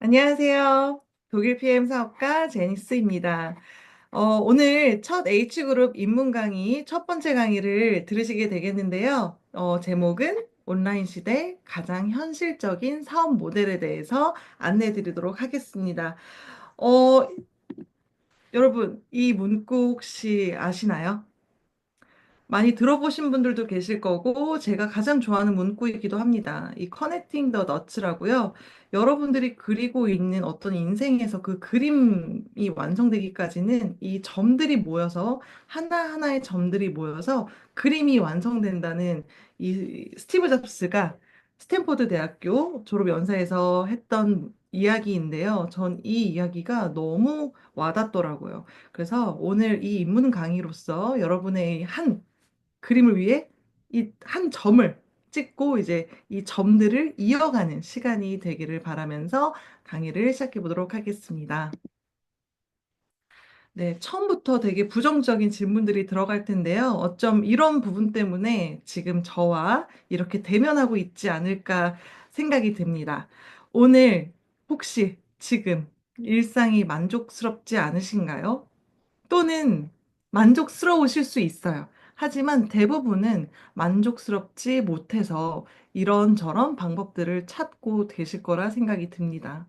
안녕하세요. 독일 PM 사업가 제니스입니다. 오늘 첫 H그룹 입문 강의 첫 번째 강의를 들으시게 되겠는데요. 제목은 온라인 시대 가장 현실적인 사업 모델에 대해서 안내 드리도록 하겠습니다. 어, 여러분, 이 문구 혹시 아시나요? 많이 들어보신 분들도 계실 거고, 제가 가장 좋아하는 문구이기도 합니다. 이 커넥팅 더 너츠라고요. 여러분들이 그리고 있는 어떤 인생에서 그 그림이 완성되기까지는 이 점들이 모여서, 하나하나의 점들이 모여서 그림이 완성된다는 이 스티브 잡스가 스탠포드 대학교 졸업 연사에서 했던 이야기인데요. 전 이 이야기가 너무 와닿더라고요. 그래서 오늘 이 입문 강의로서 여러분의 한 그림을 위해 이 한 점을 찍고 이제 이 점들을 이어가는 시간이 되기를 바라면서 강의를 시작해 보도록 하겠습니다. 네, 처음부터 되게 부정적인 질문들이 들어갈 텐데요. 어쩜 이런 부분 때문에 지금 저와 이렇게 대면하고 있지 않을까 생각이 듭니다. 오늘 혹시 지금 일상이 만족스럽지 않으신가요? 또는 만족스러우실 수 있어요. 하지만 대부분은 만족스럽지 못해서 이런저런 방법들을 찾고 계실 거라 생각이 듭니다.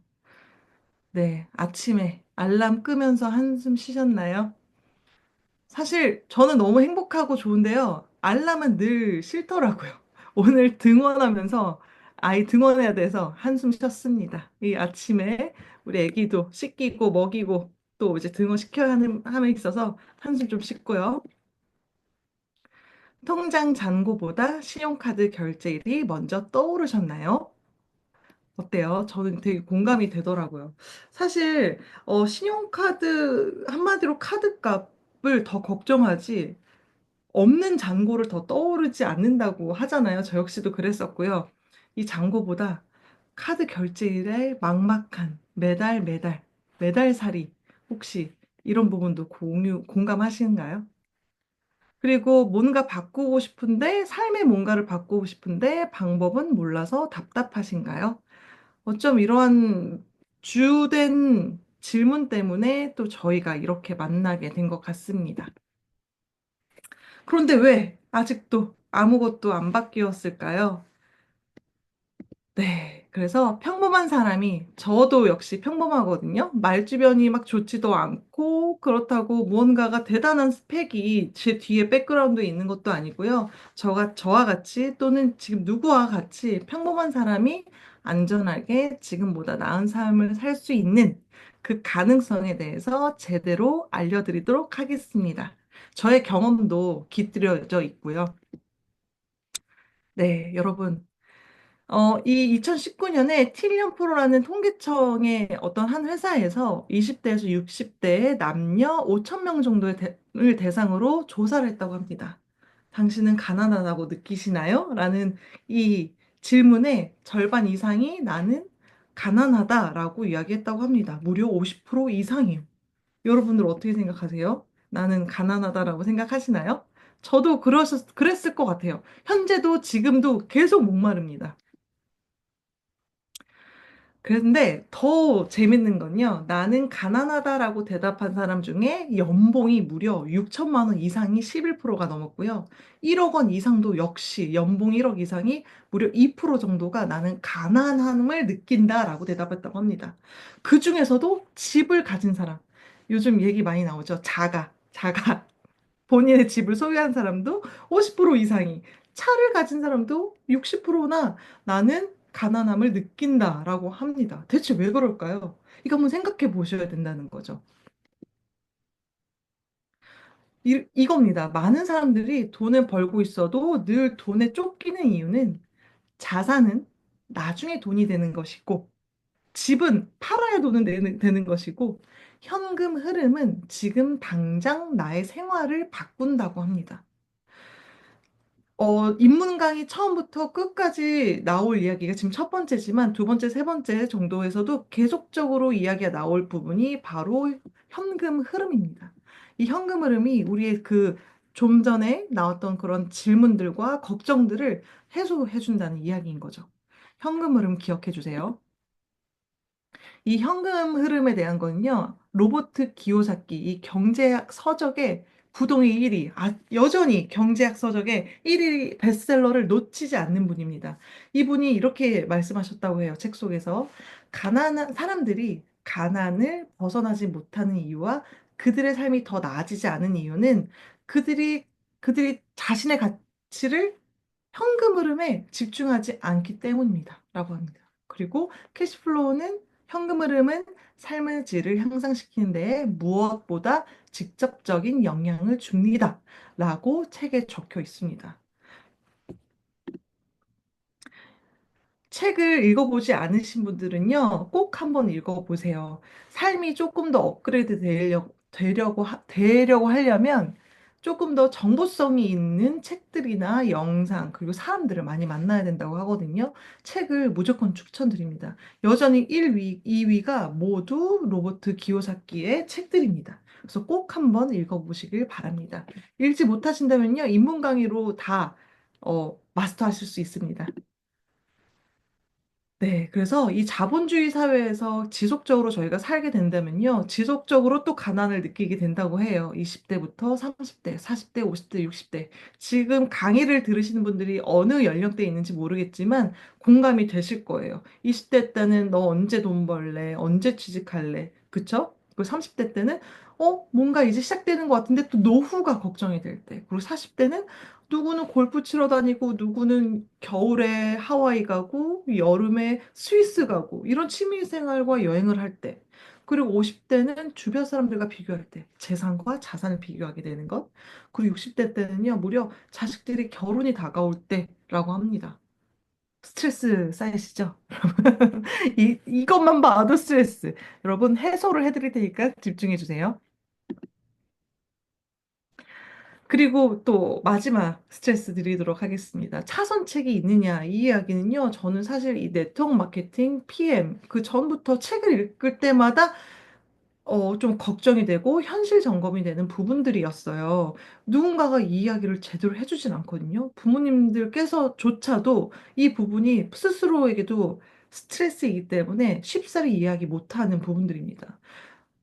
네, 아침에 알람 끄면서 한숨 쉬셨나요? 사실 저는 너무 행복하고 좋은데요. 알람은 늘 싫더라고요. 오늘 등원하면서 아이 등원해야 돼서 한숨 쉬었습니다. 이 아침에 우리 애기도 씻기고 먹이고 또 이제 등원 시켜야 하는 함에 있어서 한숨 좀 쉬고요. 통장 잔고보다 신용카드 결제일이 먼저 떠오르셨나요? 어때요? 저는 되게 공감이 되더라고요. 사실 신용카드 한마디로 카드값을 더 걱정하지 없는 잔고를 더 떠오르지 않는다고 하잖아요. 저 역시도 그랬었고요. 이 잔고보다 카드 결제일의 막막한 매달 매달 매달살이 혹시 이런 부분도 공감하시는가요? 그리고 뭔가 바꾸고 싶은데 삶의 뭔가를 바꾸고 싶은데 방법은 몰라서 답답하신가요? 어쩜 이러한 주된 질문 때문에 또 저희가 이렇게 만나게 된 것 같습니다. 그런데 왜 아직도 아무것도 안 바뀌었을까요? 네. 그래서 평범한 사람이, 저도 역시 평범하거든요. 말주변이 막 좋지도 않고, 그렇다고 무언가가 대단한 스펙이 제 뒤에 백그라운드에 있는 것도 아니고요. 저와 같이 또는 지금 누구와 같이 평범한 사람이 안전하게 지금보다 나은 삶을 살 수 있는 그 가능성에 대해서 제대로 알려드리도록 하겠습니다. 저의 경험도 깃들여져 있고요. 네, 여러분. 이 2019년에 틸리언 프로라는 통계청의 어떤 한 회사에서 20대에서 60대의 남녀 5천 명 정도의 을 대상으로 조사를 했다고 합니다. 당신은 가난하다고 느끼시나요? 라는 이 질문의 절반 이상이 나는 가난하다라고 이야기했다고 합니다. 무려 50% 이상이요. 여러분들 어떻게 생각하세요? 나는 가난하다라고 생각하시나요? 저도 그랬을 것 같아요. 현재도 지금도 계속 목마릅니다. 그런데 더 재밌는 건요. 나는 가난하다라고 대답한 사람 중에 연봉이 무려 6천만 원 이상이 11%가 넘었고요. 1억 원 이상도 역시 연봉 1억 이상이 무려 2% 정도가 나는 가난함을 느낀다라고 대답했다고 합니다. 그 중에서도 집을 가진 사람. 요즘 얘기 많이 나오죠. 자가. 본인의 집을 소유한 사람도 50% 이상이, 차를 가진 사람도 60%나 나는 가난함을 느낀다라고 합니다. 대체 왜 그럴까요? 이거 한번 생각해 보셔야 된다는 거죠. 이겁니다. 많은 사람들이 돈을 벌고 있어도 늘 돈에 쫓기는 이유는 자산은 나중에 돈이 되는 것이고, 집은 팔아야 되는 것이고, 현금 흐름은 지금 당장 나의 생활을 바꾼다고 합니다. 인문 강의 처음부터 끝까지 나올 이야기가 지금 첫 번째지만 두 번째, 세 번째 정도에서도 계속적으로 이야기가 나올 부분이 바로 현금 흐름입니다. 이 현금 흐름이 우리의 그 좀 전에 나왔던 그런 질문들과 걱정들을 해소해 준다는 이야기인 거죠. 현금 흐름 기억해 주세요. 이 현금 흐름에 대한 거는요, 로버트 기요사키, 이 경제학 서적의 부동의 1위, 여전히 경제학 서적의 1위 베스트셀러를 놓치지 않는 분입니다. 이분이 이렇게 말씀하셨다고 해요, 책 속에서. 가난한 사람들이 가난을 벗어나지 못하는 이유와 그들의 삶이 더 나아지지 않은 이유는 그들이, 그들이 자신의 가치를 현금 흐름에 집중하지 않기 때문입니다. 라고 합니다. 그리고 캐시플로우는 현금 흐름은 삶의 질을 향상시키는 데에 무엇보다 직접적인 영향을 줍니다. 라고 책에 적혀 있습니다. 책을 읽어보지 않으신 분들은요, 꼭 한번 읽어보세요. 삶이 조금 더 업그레이드 되려고 하려면 조금 더 정보성이 있는 책들이나 영상, 그리고 사람들을 많이 만나야 된다고 하거든요. 책을 무조건 추천드립니다. 여전히 1위, 2위가 모두 로버트 기요사키의 책들입니다. 그래서 꼭 한번 읽어보시길 바랍니다. 읽지 못하신다면요, 인문 강의로 다 마스터하실 수 있습니다. 네, 그래서 이 자본주의 사회에서 지속적으로 저희가 살게 된다면요, 지속적으로 또 가난을 느끼게 된다고 해요. 20대부터 30대, 40대, 50대, 60대. 지금 강의를 들으시는 분들이 어느 연령대에 있는지 모르겠지만 공감이 되실 거예요. 20대 때는 너 언제 돈 벌래? 언제 취직할래? 그쵸? 그리고 30대 때는 뭔가 이제 시작되는 것 같은데 또 노후가 걱정이 될 때. 그리고 40대는 누구는 골프 치러 다니고, 누구는 겨울에 하와이 가고, 여름에 스위스 가고, 이런 취미 생활과 여행을 할 때. 그리고 50대는 주변 사람들과 비교할 때, 재산과 자산을 비교하게 되는 것. 그리고 60대 때는요, 무려 자식들이 결혼이 다가올 때라고 합니다. 스트레스 쌓이시죠? 이것만 봐도 스트레스. 여러분, 해소를 해드릴 테니까 집중해 주세요. 그리고 또 마지막 스트레스 드리도록 하겠습니다. 차선책이 있느냐, 이 이야기는요, 저는 사실 이 네트워크 마케팅 PM, 그 전부터 책을 읽을 때마다 좀 걱정이 되고 현실 점검이 되는 부분들이었어요. 누군가가 이 이야기를 제대로 해주진 않거든요. 부모님들께서조차도 이 부분이 스스로에게도 스트레스이기 때문에 쉽사리 이야기 못하는 부분들입니다.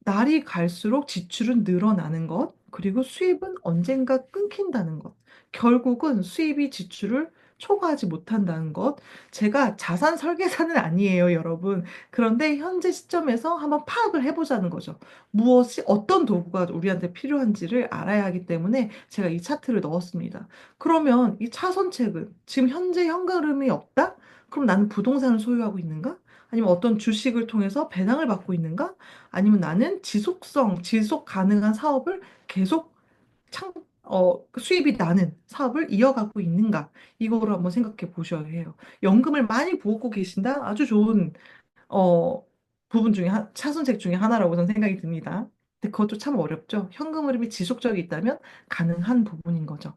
날이 갈수록 지출은 늘어나는 것, 그리고 수입은 언젠가 끊긴다는 것, 결국은 수입이 지출을 초과하지 못한다는 것. 제가 자산 설계사는 아니에요, 여러분. 그런데 현재 시점에서 한번 파악을 해보자는 거죠. 무엇이, 어떤 도구가 우리한테 필요한지를 알아야 하기 때문에 제가 이 차트를 넣었습니다. 그러면 이 차선책은 지금 현재 현금흐름이 없다? 그럼 나는 부동산을 소유하고 있는가? 아니면 어떤 주식을 통해서 배당을 받고 있는가? 아니면 나는 지속 가능한 사업을 계속 수입이 나는 사업을 이어가고 있는가? 이거를 한번 생각해 보셔야 해요. 연금을 많이 부었고 계신다? 아주 좋은, 어, 차선책 중에 하나라고 저는 생각이 듭니다. 근데 그것도 참 어렵죠. 현금 흐름이 지속적이 있다면 가능한 부분인 거죠.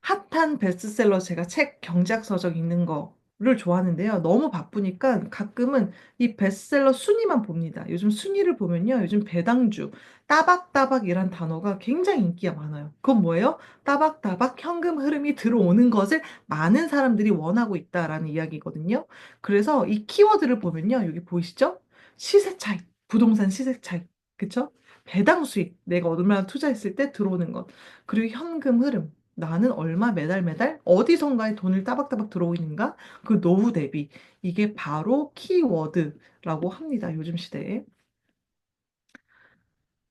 핫한 베스트셀러 제가 책 경제학 서적 읽는 거를 좋아하는데요. 너무 바쁘니까 가끔은 이 베스트셀러 순위만 봅니다. 요즘 순위를 보면요. 요즘 배당주, 따박따박이란 단어가 굉장히 인기가 많아요. 그건 뭐예요? 따박따박 현금 흐름이 들어오는 것을 많은 사람들이 원하고 있다라는 이야기거든요. 그래서 이 키워드를 보면요. 여기 보이시죠? 시세 차익, 부동산 시세 차익. 그쵸? 배당 수익, 내가 얼마나 투자했을 때 들어오는 것. 그리고 현금 흐름. 나는 얼마 매달 매달 어디선가에 돈을 따박따박 들어오는가? 그 노후 대비. 이게 바로 키워드라고 합니다. 요즘 시대에.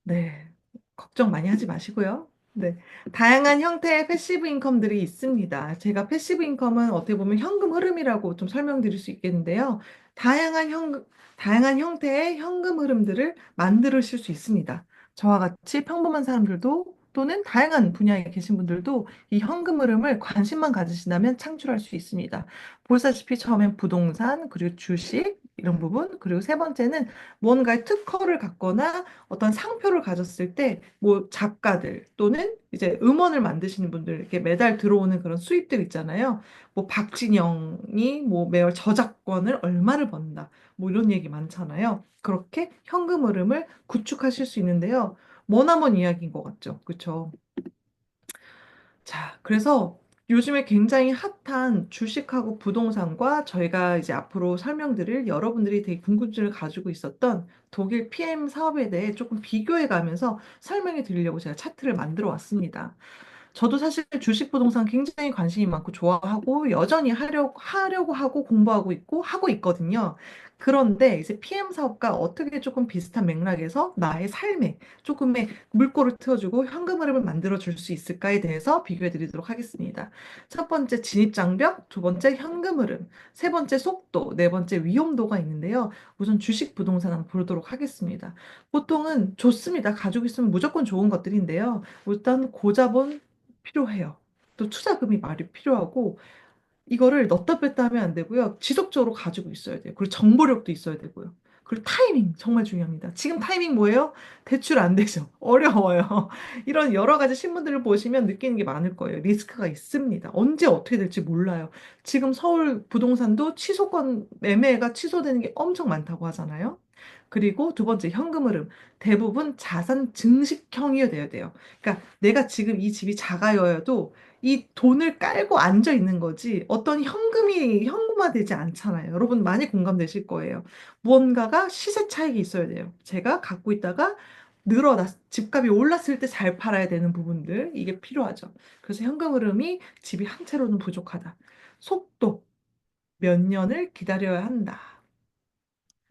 네. 걱정 많이 하지 마시고요. 네. 다양한 형태의 패시브 인컴들이 있습니다. 제가 패시브 인컴은 어떻게 보면 현금 흐름이라고 좀 설명드릴 수 있겠는데요. 다양한 다양한 형태의 현금 흐름들을 만드실 수 있습니다. 저와 같이 평범한 사람들도 또는 다양한 분야에 계신 분들도 이 현금 흐름을 관심만 가지신다면 창출할 수 있습니다. 보시다시피 처음엔 부동산, 그리고 주식, 이런 부분, 그리고 세 번째는 무언가의 특허를 갖거나 어떤 상표를 가졌을 때 뭐 작가들 또는 이제 음원을 만드시는 분들에게 매달 들어오는 그런 수입들 있잖아요. 뭐 박진영이 뭐 매월 저작권을 얼마를 번다. 뭐 이런 얘기 많잖아요. 그렇게 현금 흐름을 구축하실 수 있는데요. 머나먼 이야기인 것 같죠. 그렇죠? 자, 그래서 요즘에 굉장히 핫한 주식하고 부동산과 저희가 이제 앞으로 설명드릴 여러분들이 되게 궁금증을 가지고 있었던 독일 PM 사업에 대해 조금 비교해 가면서 설명해 드리려고 제가 차트를 만들어 왔습니다. 저도 사실 주식 부동산 굉장히 관심이 많고 좋아하고 여전히 하려고 하고 공부하고 있고 하고 있거든요. 그런데 이제 PM 사업과 어떻게 조금 비슷한 맥락에서 나의 삶에 조금의 물꼬를 트워주고 현금 흐름을 만들어 줄 수 있을까에 대해서 비교해 드리도록 하겠습니다. 첫 번째 진입장벽, 두 번째 현금 흐름, 세 번째 속도, 네 번째 위험도가 있는데요. 우선 주식 부동산 한번 보도록 하겠습니다. 보통은 좋습니다. 가지고 있으면 무조건 좋은 것들인데요. 일단 고자본 필요해요. 또 투자금이 많이 필요하고 이거를 넣다 뺐다 하면 안 되고요. 지속적으로 가지고 있어야 돼요. 그리고 정보력도 있어야 되고요. 그리고 타이밍 정말 중요합니다. 지금 타이밍 뭐예요? 대출 안 되죠. 어려워요. 이런 여러 가지 신문들을 보시면 느끼는 게 많을 거예요. 리스크가 있습니다. 언제 어떻게 될지 몰라요. 지금 서울 부동산도 취소권 매매가 취소되는 게 엄청 많다고 하잖아요. 그리고 두 번째 현금 흐름. 대부분 자산 증식형이어야 돼요. 그러니까 내가 지금 이 집이 작아여도 이 돈을 깔고 앉아 있는 거지 어떤 현금이 현금화되지 않잖아요. 여러분 많이 공감되실 거예요. 무언가가 시세 차익이 있어야 돼요. 제가 갖고 있다가 집값이 올랐을 때 잘 팔아야 되는 부분들 이게 필요하죠. 그래서 현금 흐름이 집이 한 채로는 부족하다. 속도 몇 년을 기다려야 한다.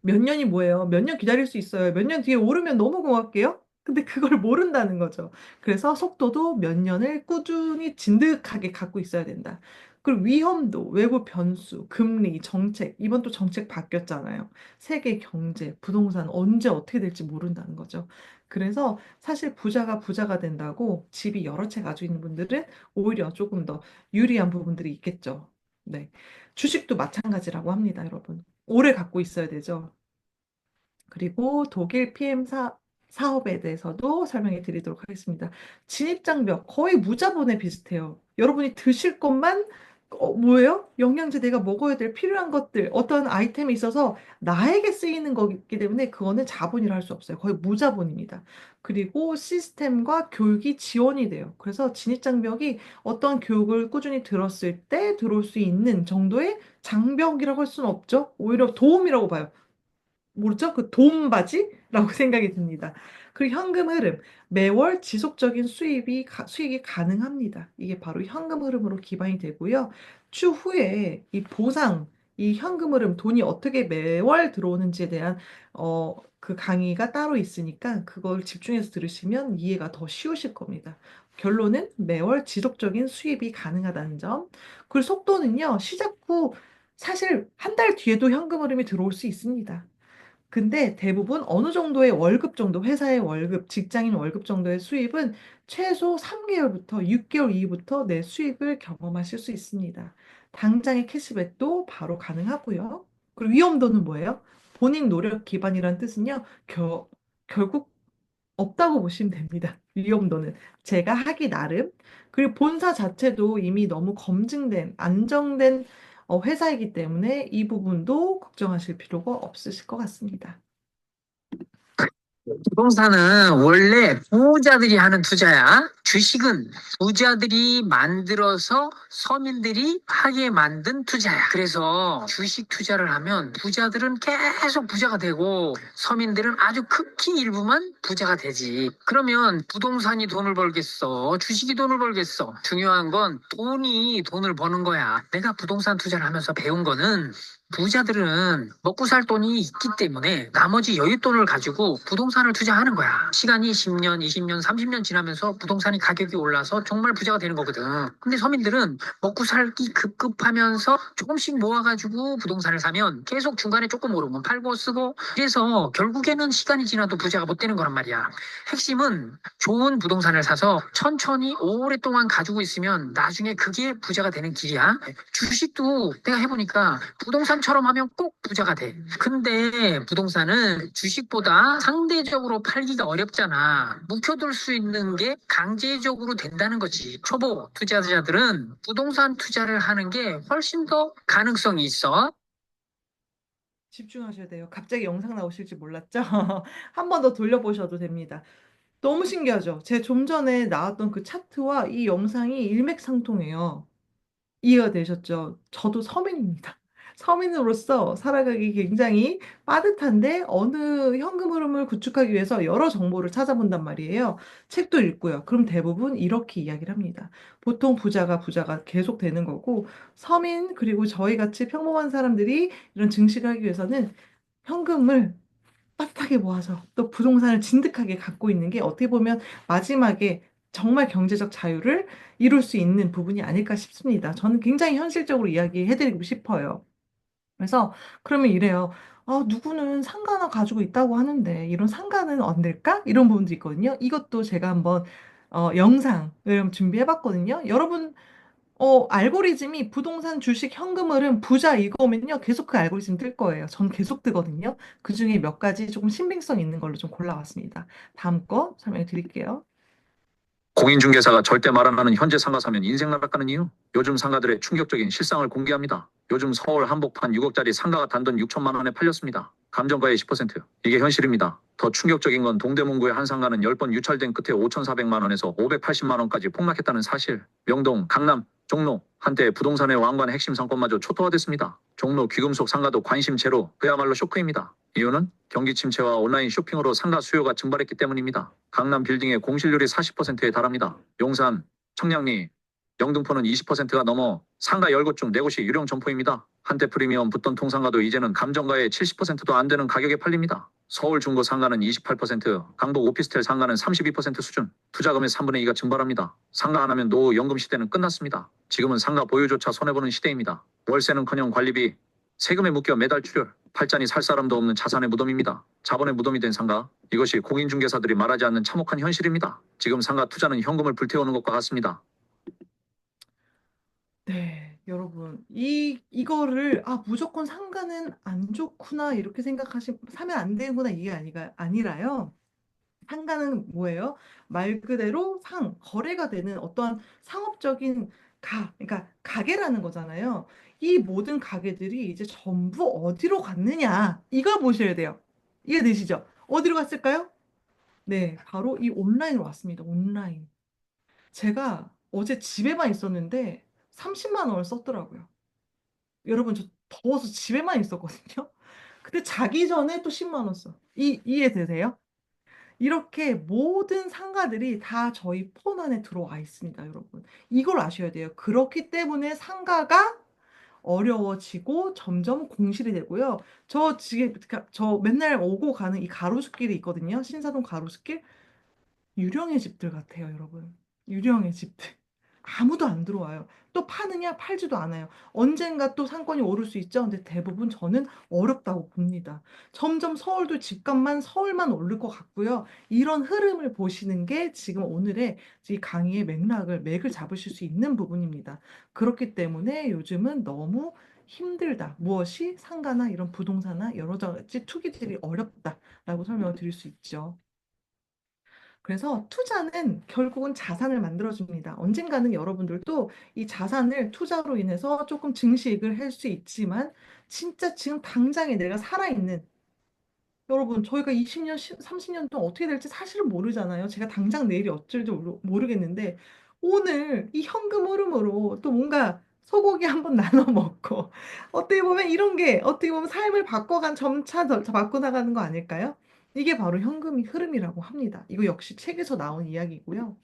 몇 년이 뭐예요? 몇 년 기다릴 수 있어요. 몇 년 뒤에 오르면 너무 고맙게요. 근데 그걸 모른다는 거죠. 그래서 속도도 몇 년을 꾸준히 진득하게 갖고 있어야 된다. 그리고 위험도, 외부 변수, 금리, 정책, 이번 또 정책 바뀌었잖아요. 세계 경제, 부동산 언제 어떻게 될지 모른다는 거죠. 그래서 사실 부자가 된다고 집이 여러 채 가지고 있는 분들은 오히려 조금 더 유리한 부분들이 있겠죠. 네. 주식도 마찬가지라고 합니다, 여러분. 오래 갖고 있어야 되죠. 그리고 독일 PM 사업에 대해서도 설명해 드리도록 하겠습니다. 진입장벽 거의 무자본에 비슷해요. 여러분이 드실 것만 뭐예요? 영양제 내가 먹어야 될 필요한 것들 어떤 아이템이 있어서 나에게 쓰이는 거기 때문에 그거는 자본이라 할 수 없어요. 거의 무자본입니다. 그리고 시스템과 교육이 지원이 돼요. 그래서 진입장벽이 어떤 교육을 꾸준히 들었을 때 들어올 수 있는 정도의 장벽이라고 할 수는 없죠. 오히려 도움이라고 봐요. 뭐죠? 그 돈바지라고 생각이 듭니다. 그리고 현금 흐름, 매월 지속적인 수익이 가능합니다. 이게 바로 현금 흐름으로 기반이 되고요. 추후에 이 보상, 이 현금 흐름, 돈이 어떻게 매월 들어오는지에 대한 그 강의가 따로 있으니까 그걸 집중해서 들으시면 이해가 더 쉬우실 겁니다. 결론은 매월 지속적인 수입이 가능하다는 점. 그리고 속도는요, 시작 후 사실 한 달 뒤에도 현금 흐름이 들어올 수 있습니다. 근데 대부분 어느 정도의 월급 정도, 회사의 월급, 직장인 월급 정도의 수입은 최소 3개월부터 6개월 이후부터 내 수익을 경험하실 수 있습니다. 당장의 캐시백도 바로 가능하고요. 그리고 위험도는 뭐예요? 본인 노력 기반이란 뜻은요, 결국 없다고 보시면 됩니다. 위험도는. 제가 하기 나름. 그리고 본사 자체도 이미 너무 검증된, 안정된 회사이기 때문에 이 부분도 걱정하실 필요가 없으실 것 같습니다. 부동산은 원래 부자들이 하는 투자야. 주식은 부자들이 만들어서 서민들이 하게 만든 투자야. 그래서 주식 투자를 하면 부자들은 계속 부자가 되고 서민들은 아주 극히 일부만 부자가 되지. 그러면 부동산이 돈을 벌겠어? 주식이 돈을 벌겠어? 중요한 건 돈이 돈을 버는 거야. 내가 부동산 투자를 하면서 배운 거는 부자들은 먹고 살 돈이 있기 때문에 나머지 여윳돈을 가지고 부동산을 투자하는 거야. 시간이 10년, 20년, 30년 지나면서 부동산이 가격이 올라서 정말 부자가 되는 거거든. 근데 서민들은 먹고 살기 급급하면서 조금씩 모아가지고 부동산을 사면 계속 중간에 조금 오르면 팔고 쓰고 그래서 결국에는 시간이 지나도 부자가 못 되는 거란 말이야. 핵심은 좋은 부동산을 사서 천천히 오랫동안 가지고 있으면 나중에 그게 부자가 되는 길이야. 주식도 내가 해보니까 부동산처럼 하면 꼭 부자가 돼. 근데 부동산은 주식보다 상대적으로 팔기가 어렵잖아. 묵혀둘 수 있는 게 강제적으로 된다는 거지. 초보 투자자들은 부동산 투자를 하는 게 훨씬 더 가능성이 있어. 집중하셔야 돼요. 갑자기 영상 나오실지 몰랐죠? 한 번 더 돌려보셔도 됩니다. 너무 신기하죠? 제 좀 전에 나왔던 그 차트와 이 영상이 일맥상통해요. 이해가 되셨죠? 저도 서민입니다. 서민으로서 살아가기 굉장히 빠듯한데 어느 현금 흐름을 구축하기 위해서 여러 정보를 찾아본단 말이에요. 책도 읽고요. 그럼 대부분 이렇게 이야기를 합니다. 보통 부자가 계속 되는 거고 서민 그리고 저희 같이 평범한 사람들이 이런 증식을 하기 위해서는 현금을 빠듯하게 모아서 또 부동산을 진득하게 갖고 있는 게 어떻게 보면 마지막에 정말 경제적 자유를 이룰 수 있는 부분이 아닐까 싶습니다. 저는 굉장히 현실적으로 이야기해드리고 싶어요. 그래서 그러면 이래요. 누구는 상가 하나 가지고 있다고 하는데 이런 상가는 얻을까? 이런 부분도 있거든요. 이것도 제가 한번 영상을 준비해봤거든요. 여러분 알고리즘이 부동산, 주식, 현금흐름, 부자 이거면요. 계속 그 알고리즘 뜰 거예요. 전 계속 뜨거든요. 그 중에 몇 가지 조금 신빙성 있는 걸로 좀 골라왔습니다. 다음 거 설명해 드릴게요. 공인중개사가 절대 말 안 하는 현재 상가 사면 인생 날아가는 이유? 요즘 상가들의 충격적인 실상을 공개합니다. 요즘 서울 한복판 6억짜리 상가가 단돈 6천만 원에 팔렸습니다. 감정가의 10%. 이게 현실입니다. 더 충격적인 건 동대문구의 한 상가는 10번 유찰된 끝에 5,400만 원에서 580만 원까지 폭락했다는 사실. 명동, 강남, 종로, 한때 부동산의 왕관의 핵심 상권마저 초토화됐습니다. 종로 귀금속 상가도 관심 제로, 그야말로 쇼크입니다. 이유는 경기 침체와 온라인 쇼핑으로 상가 수요가 증발했기 때문입니다. 강남 빌딩의 공실률이 40%에 달합니다. 용산, 청량리, 영등포는 20%가 넘어 상가 10곳 중 4곳이 유령 점포입니다. 한때 프리미엄 붙던 통상가도 이제는 감정가의 70%도 안 되는 가격에 팔립니다. 서울 중고 상가는 28%, 강북 오피스텔 상가는 32% 수준, 투자금의 3분의 2가 증발합니다. 상가 안 하면 노후 연금 시대는 끝났습니다. 지금은 상가 보유조차 손해보는 시대입니다. 월세는커녕 관리비, 세금에 묶여 매달 출혈, 팔자니 살 사람도 없는 자산의 무덤입니다. 자본의 무덤이 된 상가, 이것이 공인중개사들이 말하지 않는 참혹한 현실입니다. 지금 상가 투자는 현금을 불태우는 것과 같습니다. 네, 여러분. 이거를, 무조건 상가는 안 좋구나, 이렇게 사면 안 되는구나, 이게 아니라요. 상가는 뭐예요? 말 그대로 거래가 되는 어떠한 상업적인 그러니까 가게라는 거잖아요. 이 모든 가게들이 이제 전부 어디로 갔느냐, 이걸 보셔야 돼요. 이해되시죠? 어디로 갔을까요? 네, 바로 이 온라인으로 왔습니다. 온라인. 제가 어제 집에만 있었는데 30만 원을 썼더라고요. 여러분, 저 더워서 집에만 있었거든요. 근데 자기 전에 또 10만 원 써. 이해되세요? 이렇게 모든 상가들이 다 저희 폰 안에 들어와 있습니다, 여러분. 이걸 아셔야 돼요. 그렇기 때문에 상가가 어려워지고 점점 공실이 되고요. 저 맨날 오고 가는 이 가로수길이 있거든요. 신사동 가로수길. 유령의 집들 같아요, 여러분. 유령의 집들. 아무도 안 들어와요. 또 파느냐? 팔지도 않아요. 언젠가 또 상권이 오를 수 있죠. 근데 대부분 저는 어렵다고 봅니다. 점점 서울도 집값만 서울만 오를 것 같고요. 이런 흐름을 보시는 게 지금 오늘의 이 강의의 맥을 잡으실 수 있는 부분입니다. 그렇기 때문에 요즘은 너무 힘들다. 무엇이 상가나 이런 부동산이나 여러 가지 투기들이 어렵다라고 설명을 드릴 수 있죠. 그래서 투자는 결국은 자산을 만들어줍니다. 언젠가는 여러분들도 이 자산을 투자로 인해서 조금 증식을 할 수 있지만, 진짜 지금 당장에 내가 살아있는, 여러분, 저희가 20년, 30년 동안 어떻게 될지 사실은 모르잖아요. 제가 당장 내일이 어쩔지 모르겠는데, 오늘 이 현금 흐름으로 또 뭔가 소고기 한번 나눠 먹고, 어떻게 보면 이런 게, 어떻게 보면 삶을 점차 더 바꿔나가는 거 아닐까요? 이게 바로 현금이 흐름이라고 합니다. 이거 역시 책에서 나온 이야기고요.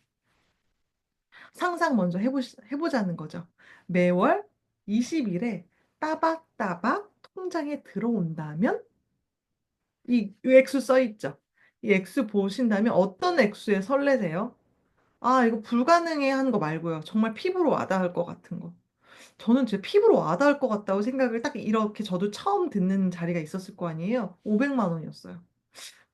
상상 먼저 해보자는 거죠. 매월 20일에 따박따박 통장에 들어온다면 이 액수 써 있죠. 이 액수 보신다면 어떤 액수에 설레세요? 이거 불가능해 하는 거 말고요. 정말 피부로 와닿을 것 같은 거. 저는 제 피부로 와닿을 것 같다고 생각을 딱 이렇게 저도 처음 듣는 자리가 있었을 거 아니에요. 500만 원이었어요.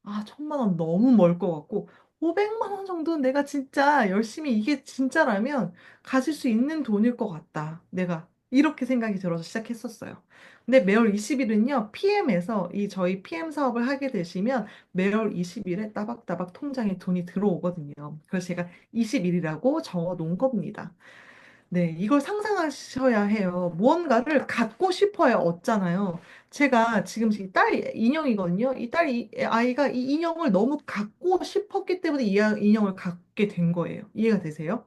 1,000만 원 너무 멀 것 같고, 500만 원 정도는 내가 진짜 열심히 이게 진짜라면 가질 수 있는 돈일 것 같다. 내가 이렇게 생각이 들어서 시작했었어요. 근데 매월 20일은요, PM에서 저희 PM 사업을 하게 되시면 매월 20일에 따박따박 통장에 돈이 들어오거든요. 그래서 제가 20일이라고 적어 놓은 겁니다. 네, 이걸 상상하셔야 해요. 무언가를 갖고 싶어야 얻잖아요. 제가 지금 이 딸 인형이거든요. 아이가 이 인형을 너무 갖고 싶었기 때문에 인형을 갖게 된 거예요. 이해가 되세요?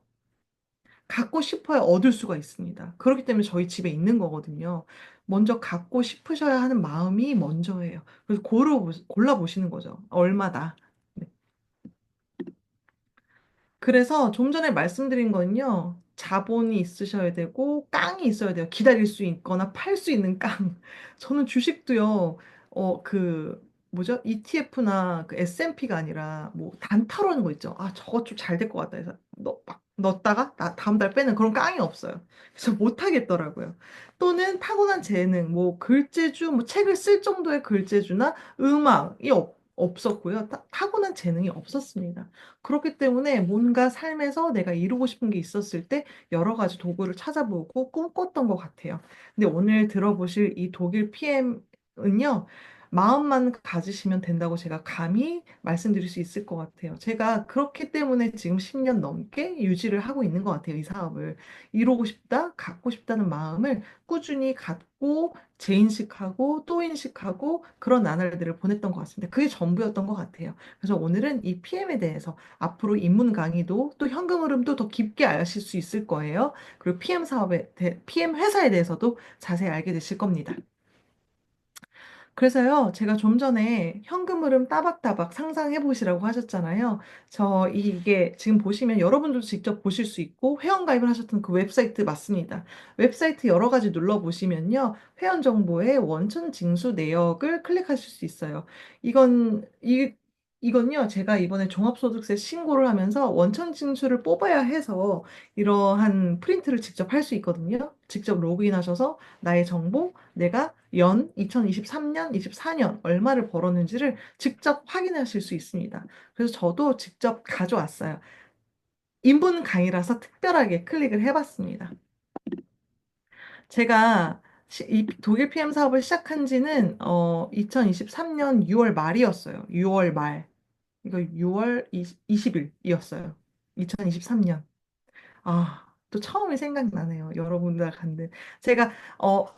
갖고 싶어야 얻을 수가 있습니다. 그렇기 때문에 저희 집에 있는 거거든요. 먼저 갖고 싶으셔야 하는 마음이 먼저예요. 그래서 골라보시는 거죠. 얼마다. 네. 그래서 좀 전에 말씀드린 건요, 자본이 있으셔야 되고, 깡이 있어야 돼요. 기다릴 수 있거나 팔 수 있는 깡. 저는 주식도요, 뭐죠? ETF나 그 S&P가 아니라, 뭐, 단타로 하는 거 있죠. 아, 저거 좀 잘 될 것 같다 해서, 막 넣었다가, 다음 달 빼는 그런 깡이 없어요. 그래서 못 하겠더라고요. 또는 타고난 재능, 뭐, 글재주, 뭐, 책을 쓸 정도의 글재주나 음악이 없었고요. 타고난 재능이 없었습니다. 그렇기 때문에 뭔가 삶에서 내가 이루고 싶은 게 있었을 때 여러 가지 도구를 찾아보고 꿈꿨던 것 같아요. 근데 오늘 들어보실 이 독일 PM은요, 마음만 가지시면 된다고 제가 감히 말씀드릴 수 있을 것 같아요. 제가 그렇기 때문에 지금 10년 넘게 유지를 하고 있는 것 같아요. 이 사업을. 이루고 싶다, 갖고 싶다는 마음을 꾸준히 갖고 재인식하고 또 인식하고 그런 나날들을 보냈던 것 같습니다. 그게 전부였던 것 같아요. 그래서 오늘은 이 PM에 대해서 앞으로 입문 강의도 또 현금 흐름도 더 깊게 아실 수 있을 거예요. 그리고 PM 회사에 대해서도 자세히 알게 되실 겁니다. 그래서요, 제가 좀 전에 현금 흐름 따박따박 상상해 보시라고 하셨잖아요. 이게 지금 보시면 여러분들도 직접 보실 수 있고, 회원가입을 하셨던 그 웹사이트 맞습니다. 웹사이트 여러 가지 눌러보시면요, 회원 정보에 원천 징수 내역을 클릭하실 수 있어요. 이건, 이, 이건요, 제가 이번에 종합소득세 신고를 하면서 원천 징수를 뽑아야 해서 이러한 프린트를 직접 할 수 있거든요. 직접 로그인하셔서 나의 정보, 내가 2023년, 24년 얼마를 벌었는지를 직접 확인하실 수 있습니다. 그래서 저도 직접 가져왔어요. 인분 강의라서 특별하게 클릭을 해봤습니다. 제가 이 독일 PM 사업을 시작한 지는 2023년 6월 말이었어요. 6월 말. 이거 6월 20일이었어요. 2023년. 아, 또 처음이 생각나네요. 여러분들한테. 제가,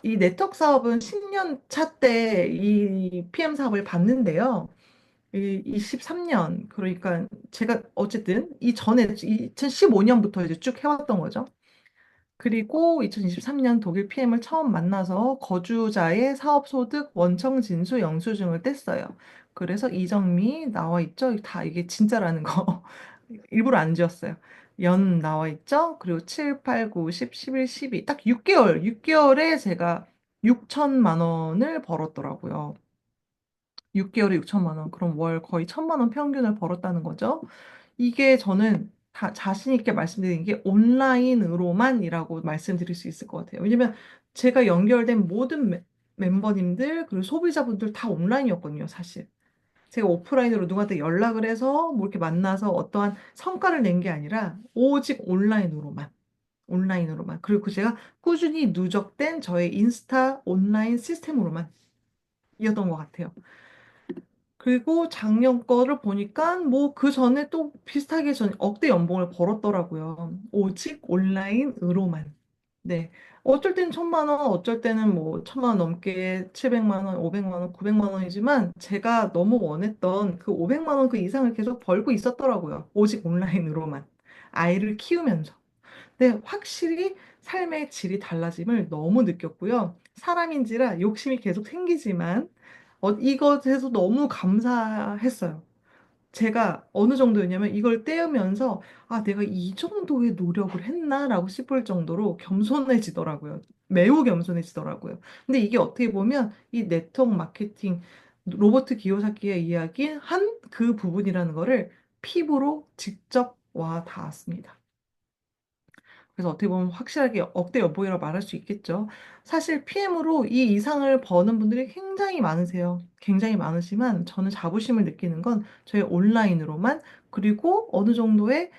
이 네트워크 사업은 10년 차 때 이 PM 사업을 봤는데요. 이 23년, 그러니까 제가 어쨌든 이 전에 2015년부터 이제 쭉 해왔던 거죠. 그리고 2023년 독일 PM을 처음 만나서 거주자의 사업소득 원청 진수 영수증을 뗐어요. 그래서 이정미 나와 있죠? 다 이게 진짜라는 거. 일부러 안 지었어요. 연 나와 있죠? 그리고 7, 8, 9, 10, 11, 12. 딱 6개월에 제가 6천만 원을 벌었더라고요. 6개월에 6천만 원. 그럼 월 거의 1,000만 원 평균을 벌었다는 거죠. 이게 저는 다 자신 있게 말씀드리는 게 온라인으로만이라고 말씀드릴 수 있을 것 같아요. 왜냐면 제가 연결된 모든 멤버님들, 그리고 소비자분들 다 온라인이었거든요, 사실. 제가 오프라인으로 누구한테 연락을 해서 뭐 이렇게 만나서 어떠한 성과를 낸 게 아니라 오직 온라인으로만. 온라인으로만. 그리고 제가 꾸준히 누적된 저의 인스타 온라인 시스템으로만 이었던 것 같아요. 그리고 작년 거를 보니까 뭐 그 전에 또 비슷하게 억대 연봉을 벌었더라고요. 오직 온라인으로만. 네. 어쩔 땐 1,000만 원, 어쩔 때는 뭐 1,000만 원 넘게 700만 원, 500만 원, 900만 원이지만 제가 너무 원했던 그 500만 원 그 이상을 계속 벌고 있었더라고요. 오직 온라인으로만. 아이를 키우면서. 근데 확실히 삶의 질이 달라짐을 너무 느꼈고요. 사람인지라 욕심이 계속 생기지만 이것에서 너무 감사했어요. 제가 어느 정도였냐면 이걸 떼우면서 아, 내가 이 정도의 노력을 했나라고 싶을 정도로 겸손해지더라고요. 매우 겸손해지더라고요. 근데 이게 어떻게 보면 이 네트워크 마케팅 로버트 기요사키의 이야기 한 그 부분이라는 거를 피부로 직접 와 닿았습니다. 그래서 어떻게 보면 확실하게 억대 여보이라고 말할 수 있겠죠. 사실 PM으로 이 이상을 버는 분들이 굉장히 많으세요. 굉장히 많으시지만 저는 자부심을 느끼는 건 저희 온라인으로만 그리고 어느 정도의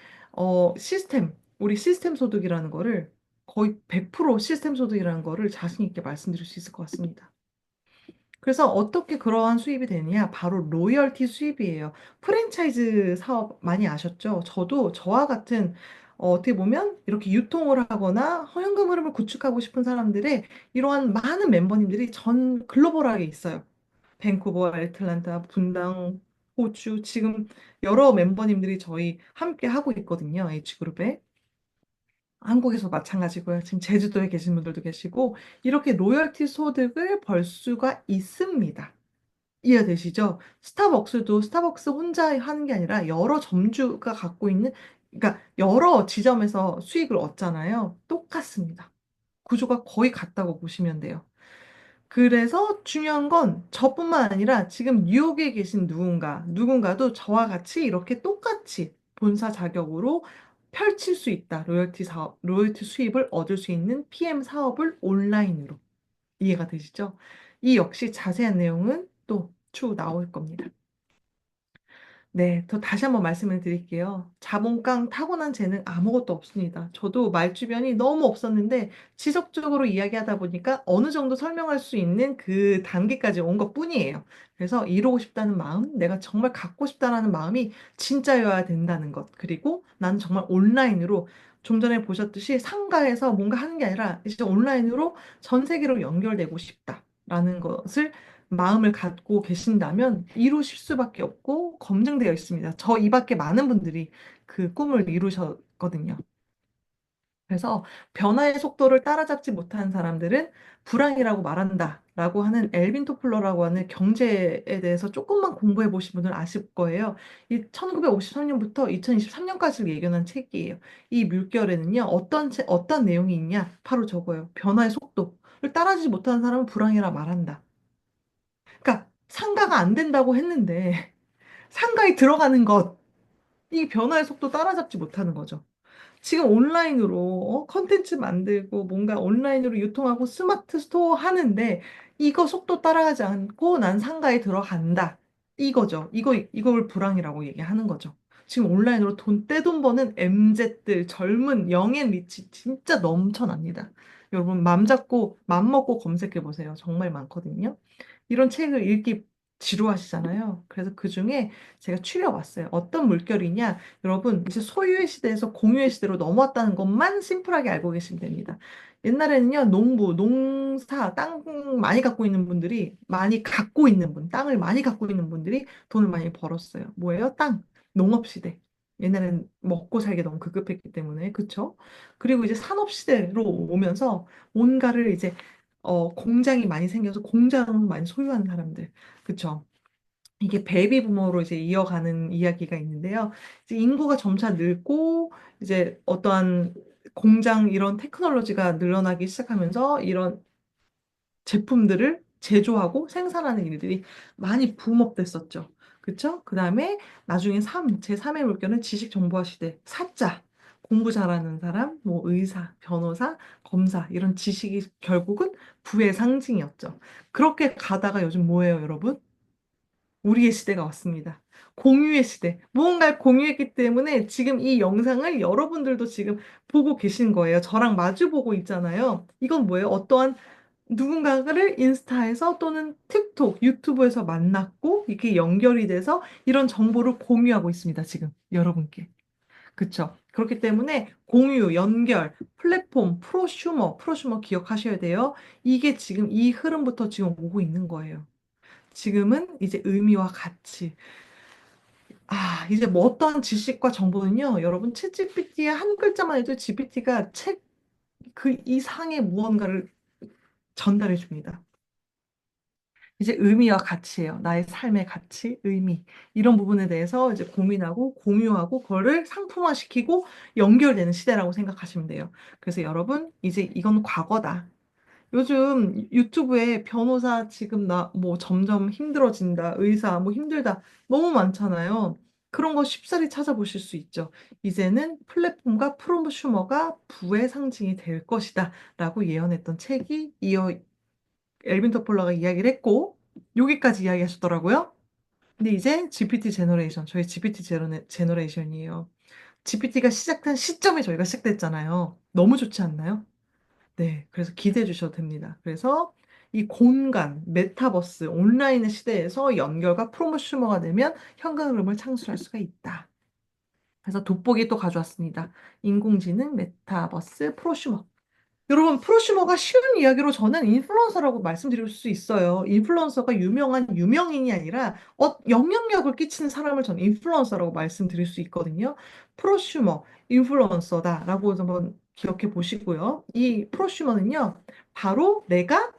우리 시스템 소득이라는 거를 거의 100% 시스템 소득이라는 거를 자신 있게 말씀드릴 수 있을 것 같습니다. 그래서 어떻게 그러한 수입이 되느냐? 바로 로열티 수입이에요. 프랜차이즈 사업 많이 아셨죠? 저도 저와 같은 어떻게 보면 이렇게 유통을 하거나 현금 흐름을 구축하고 싶은 사람들의 이러한 많은 멤버님들이 전 글로벌하게 있어요. 밴쿠버, 애틀란타, 분당, 호주 지금 여러 멤버님들이 저희 함께 하고 있거든요. H그룹에. 한국에서 마찬가지고요. 지금 제주도에 계신 분들도 계시고, 이렇게 로열티 소득을 벌 수가 있습니다. 이해되시죠? 스타벅스도 스타벅스 혼자 하는 게 아니라 여러 점주가 갖고 있는, 그러니까 여러 지점에서 수익을 얻잖아요. 똑같습니다. 구조가 거의 같다고 보시면 돼요. 그래서 중요한 건 저뿐만 아니라 지금 뉴욕에 계신 누군가도 저와 같이 이렇게 똑같이 본사 자격으로 펼칠 수 있다. 로열티 수입을 얻을 수 있는 PM 사업을 온라인으로. 이해가 되시죠? 이 역시 자세한 내용은 또 추후 나올 겁니다. 네, 더 다시 한번 말씀을 드릴게요. 자본깡 타고난 재능 아무것도 없습니다. 저도 말주변이 너무 없었는데 지속적으로 이야기하다 보니까 어느 정도 설명할 수 있는 그 단계까지 온 것뿐이에요. 그래서 이루고 싶다는 마음, 내가 정말 갖고 싶다라는 마음이 진짜여야 된다는 것. 그리고 나는 정말 온라인으로 좀 전에 보셨듯이 상가에서 뭔가 하는 게 아니라 이제 온라인으로 전 세계로 연결되고 싶다라는 것을 마음을 갖고 계신다면 이루실 수밖에 없고 검증되어 있습니다. 저 이 밖에 많은 분들이 그 꿈을 이루셨거든요. 그래서 변화의 속도를 따라잡지 못한 사람들은 불황이라고 말한다. 라고 하는 엘빈 토플러라고 하는 경제에 대해서 조금만 공부해 보신 분들은 아실 거예요. 이 1953년부터 2023년까지를 예견한 책이에요. 이 물결에는요, 어떤 내용이 있냐? 바로 저거예요. 변화의 속도를 따라가지 못하는 사람은 불황이라 말한다. 그러니까 상가가 안 된다고 했는데 상가에 들어가는 것, 이 변화의 속도 따라잡지 못하는 거죠. 지금 온라인으로 컨텐츠 만들고 뭔가 온라인으로 유통하고 스마트 스토어 하는데 이거 속도 따라가지 않고 난 상가에 들어간다. 이거죠. 이걸 불황이라고 얘기하는 거죠. 지금 온라인으로 떼돈 버는 MZ들, 젊은 영앤 리치 진짜 넘쳐납니다. 여러분 맘 먹고 검색해 보세요. 정말 많거든요. 이런 책을 읽기 지루하시잖아요. 그래서 그중에 제가 추려왔어요. 어떤 물결이냐? 여러분, 이제 소유의 시대에서 공유의 시대로 넘어왔다는 것만 심플하게 알고 계시면 됩니다. 옛날에는요, 농사, 땅 많이 갖고 있는 분들이, 땅을 많이 갖고 있는 분들이 돈을 많이 벌었어요. 뭐예요? 땅, 농업 시대. 옛날엔 먹고 살기 너무 급급했기 때문에, 그쵸? 그리고 이제 산업 시대로 오면서 뭔가를 이제 공장이 많이 생겨서 공장을 많이 소유하는 사람들. 그쵸? 이게 베이비 부머로 이제 이어가는 이야기가 있는데요. 이제 인구가 점차 늘고, 이제 어떠한 공장 이런 테크놀로지가 늘어나기 시작하면서 이런 제품들을 제조하고 생산하는 일들이 많이 붐업됐었죠. 그쵸? 그 다음에 나중에 제3의 물결은 지식정보화 시대, 사자, 공부 잘하는 사람, 뭐 의사, 변호사, 검사, 이런 지식이 결국은 부의 상징이었죠. 그렇게 가다가 요즘 뭐예요, 여러분? 우리의 시대가 왔습니다. 공유의 시대. 무언가를 공유했기 때문에 지금 이 영상을 여러분들도 지금 보고 계신 거예요. 저랑 마주 보고 있잖아요. 이건 뭐예요? 어떠한 누군가를 인스타에서 또는 틱톡, 유튜브에서 만났고 이게 연결이 돼서 이런 정보를 공유하고 있습니다. 지금 여러분께. 그쵸? 그렇기 때문에 공유, 연결, 플랫폼, 프로슈머 기억하셔야 돼요. 이게 지금 이 흐름부터 지금 오고 있는 거예요. 지금은 이제 의미와 가치. 이제 뭐 어떤 지식과 정보는요, 여러분, 챗 GPT의 한 글자만 해도 GPT가 책 그 이상의 무언가를 전달해 줍니다. 이제 의미와 가치예요. 나의 삶의 가치, 의미. 이런 부분에 대해서 이제 고민하고 공유하고 그거를 상품화시키고 연결되는 시대라고 생각하시면 돼요. 그래서 여러분, 이제 이건 과거다. 요즘 유튜브에 변호사 지금 나 뭐 점점 힘들어진다, 의사 뭐 힘들다 너무 많잖아요. 그런 거 쉽사리 찾아보실 수 있죠. 이제는 플랫폼과 프로슈머가 부의 상징이 될 것이다 라고 예언했던 책이 엘빈 토폴러가 이야기를 했고 여기까지 이야기하셨더라고요. 근데 이제 GPT 제너레이션, 저희 GPT 제너레이션이에요. GPT가 시작한 시점에 저희가 시작됐잖아요. 너무 좋지 않나요? 네, 그래서 기대해 주셔도 됩니다. 그래서 이 공간, 메타버스, 온라인의 시대에서 연결과 프로모슈머가 되면 현금 흐름을 창출할 수가 있다. 그래서 돋보기 또 가져왔습니다. 인공지능, 메타버스, 프로슈머. 여러분, 프로슈머가 쉬운 이야기로 저는 인플루언서라고 말씀드릴 수 있어요. 인플루언서가 유명한 유명인이 아니라 영향력을 끼치는 사람을 저는 인플루언서라고 말씀드릴 수 있거든요. 프로슈머, 인플루언서다라고 한번 기억해 보시고요. 이 프로슈머는요, 바로 내가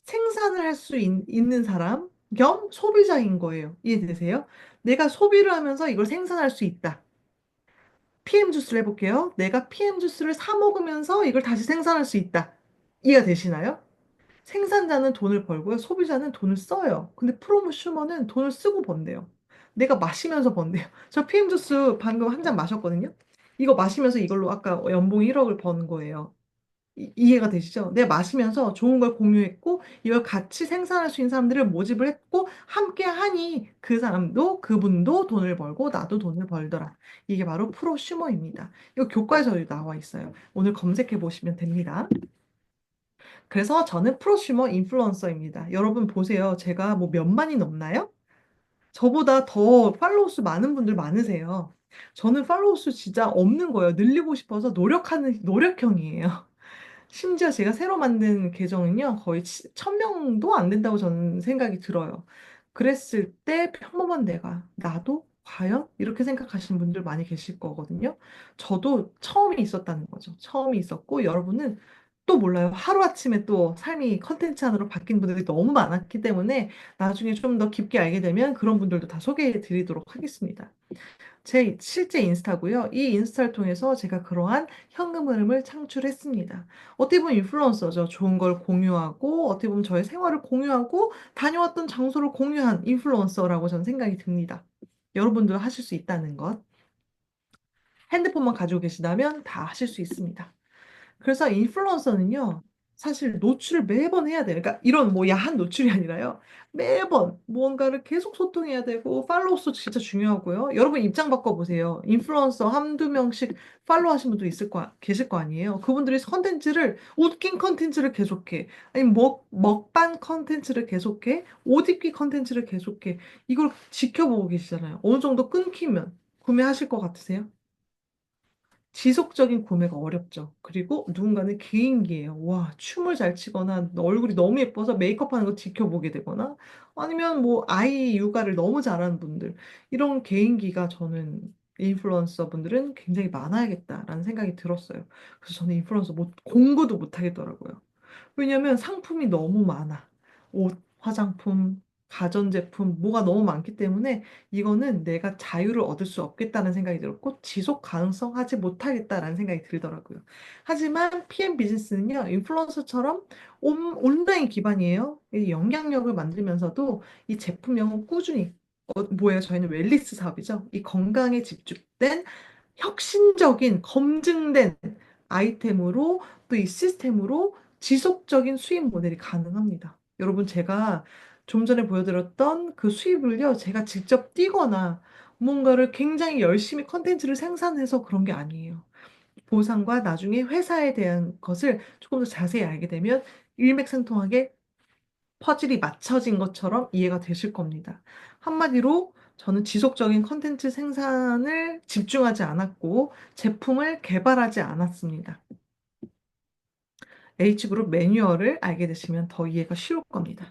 생산을 할 수 있는 사람 겸 소비자인 거예요. 이해되세요? 내가 소비를 하면서 이걸 생산할 수 있다. PM 주스를 해볼게요. 내가 PM 주스를 사 먹으면서 이걸 다시 생산할 수 있다. 이해가 되시나요? 생산자는 돈을 벌고요. 소비자는 돈을 써요. 근데 프로슈머는 돈을 쓰고 번대요. 내가 마시면서 번대요. 저 PM 주스 방금 한 잔 마셨거든요. 이거 마시면서 이걸로 아까 연봉 1억을 번 거예요. 이해가 되시죠? 내가 마시면서 좋은 걸 공유했고, 이걸 같이 생산할 수 있는 사람들을 모집을 했고, 함께 하니 그 사람도, 그분도 돈을 벌고, 나도 돈을 벌더라. 이게 바로 프로슈머입니다. 이거 교과서에 나와 있어요. 오늘 검색해 보시면 됩니다. 그래서 저는 프로슈머 인플루언서입니다. 여러분 보세요. 제가 뭐 몇만이 넘나요? 저보다 더 팔로워 수 많은 분들 많으세요. 저는 팔로워 수 진짜 없는 거예요. 늘리고 싶어서 노력하는 노력형이에요. 심지어 제가 새로 만든 계정은요, 거의 1000명도 안 된다고 저는 생각이 들어요. 그랬을 때 평범한 내가, 나도? 과연? 이렇게 생각하시는 분들 많이 계실 거거든요. 저도 처음이 있었다는 거죠. 처음이 있었고, 여러분은 또 몰라요. 하루아침에 또 삶이 컨텐츠 안으로 바뀐 분들이 너무 많았기 때문에 나중에 좀 더 깊게 알게 되면 그런 분들도 다 소개해 드리도록 하겠습니다. 제 실제 인스타고요. 이 인스타를 통해서 제가 그러한 현금 흐름을 창출했습니다. 어떻게 보면 인플루언서죠. 좋은 걸 공유하고 어떻게 보면 저의 생활을 공유하고 다녀왔던 장소를 공유한 인플루언서라고 저는 생각이 듭니다. 여러분도 하실 수 있다는 것. 핸드폰만 가지고 계시다면 다 하실 수 있습니다. 그래서 인플루언서는요, 사실 노출을 매번 해야 돼요. 그러니까 이런 뭐 야한 노출이 아니라요. 매번 무언가를 계속 소통해야 되고, 팔로우 수 진짜 중요하고요. 여러분 입장 바꿔보세요. 인플루언서 한두 명씩 팔로우 하신 분도 계실 거 아니에요. 그분들이 컨텐츠를, 웃긴 컨텐츠를 계속해. 아니면 먹방 컨텐츠를 계속해. 옷 입기 컨텐츠를 계속해. 이걸 지켜보고 계시잖아요. 어느 정도 끊기면 구매하실 것 같으세요? 지속적인 구매가 어렵죠. 그리고 누군가는 개인기예요. 와, 춤을 잘 추거나 얼굴이 너무 예뻐서 메이크업 하는 거 지켜보게 되거나 아니면 뭐 아이 육아를 너무 잘하는 분들 이런 개인기가 저는 인플루언서 분들은 굉장히 많아야겠다라는 생각이 들었어요. 그래서 저는 인플루언서 공부도 못 하겠더라고요. 왜냐면 상품이 너무 많아. 옷, 화장품, 가전제품, 뭐가 너무 많기 때문에 이거는 내가 자유를 얻을 수 없겠다는 생각이 들었고 지속 가능성 하지 못하겠다라는 생각이 들더라고요. 하지만 PM 비즈니스는요, 인플루언서처럼 온라인 기반이에요. 이 영향력을 만들면서도 이 제품명은 꾸준히 뭐예요? 저희는 웰리스 사업이죠. 이 건강에 집중된 혁신적인 검증된 아이템으로 또 이 시스템으로 지속적인 수입 모델이 가능합니다. 여러분, 제가 좀 전에 보여드렸던 그 수입을요, 제가 직접 뛰거나 뭔가를 굉장히 열심히 컨텐츠를 생산해서 그런 게 아니에요. 보상과 나중에 회사에 대한 것을 조금 더 자세히 알게 되면 일맥상통하게 퍼즐이 맞춰진 것처럼 이해가 되실 겁니다. 한마디로 저는 지속적인 컨텐츠 생산을 집중하지 않았고 제품을 개발하지 않았습니다. H그룹 매뉴얼을 알게 되시면 더 이해가 쉬울 겁니다.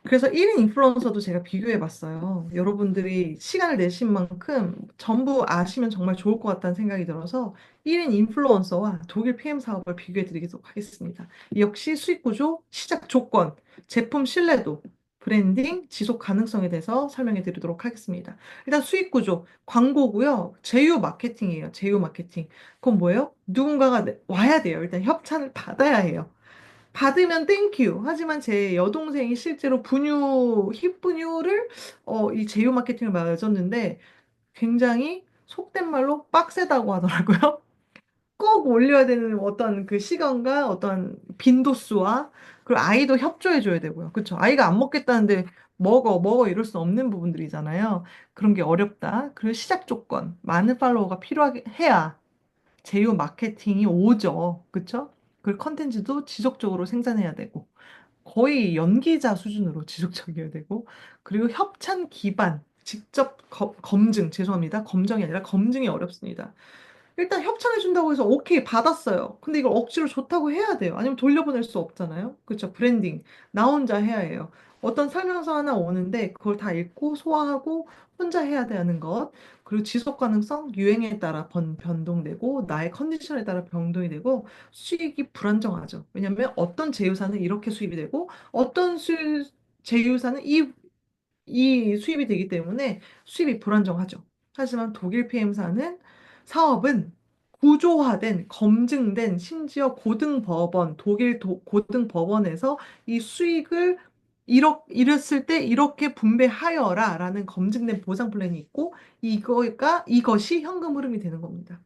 그래서 1인 인플루언서도 제가 비교해 봤어요. 여러분들이 시간을 내신 만큼 전부 아시면 정말 좋을 것 같다는 생각이 들어서 1인 인플루언서와 독일 PM 사업을 비교해 드리도록 하겠습니다. 역시 수익 구조, 시작 조건, 제품 신뢰도, 브랜딩, 지속 가능성에 대해서 설명해 드리도록 하겠습니다. 일단 수익 구조, 광고고요. 제휴 마케팅이에요. 제휴 마케팅. 그건 뭐예요? 누군가가 와야 돼요. 일단 협찬을 받아야 해요. 받으면 땡큐. 하지만 제 여동생이 실제로 힙 분유를 이 제휴 마케팅을 맞았는데 굉장히 속된 말로 빡세다고 하더라고요. 꼭 올려야 되는 어떤 그 시간과 어떤 빈도수와 그리고 아이도 협조해 줘야 되고요. 그렇죠? 아이가 안 먹겠다는데 먹어 이럴 수 없는 부분들이잖아요. 그런 게 어렵다. 그리고 시작 조건 많은 팔로워가 필요하게 해야 제휴 마케팅이 오죠. 그쵸? 그 컨텐츠도 지속적으로 생산해야 되고, 거의 연기자 수준으로 지속적이어야 되고, 그리고 협찬 기반, 직접 검증, 죄송합니다. 검정이 아니라 검증이 어렵습니다. 일단 협찬해준다고 해서 오케이 받았어요. 근데 이걸 억지로 좋다고 해야 돼요. 아니면 돌려보낼 수 없잖아요. 그렇죠. 브랜딩 나 혼자 해야 해요. 어떤 설명서 하나 오는데 그걸 다 읽고 소화하고 혼자 해야 되는 것. 그리고 지속 가능성, 유행에 따라 변동되고 나의 컨디션에 따라 변동이 되고 수익이 불안정하죠. 왜냐하면 어떤 제휴사는 이렇게 수입이 되고 어떤 제휴사는 이 수입이 되기 때문에 수입이 불안정하죠. 하지만 독일 PM사는 사업은 구조화된, 검증된, 심지어 고등 법원, 고등 법원에서 이 수익을 이랬을 때 이렇게 분배하여라 라는 검증된 보상 플랜이 있고 이것이 현금 흐름이 되는 겁니다.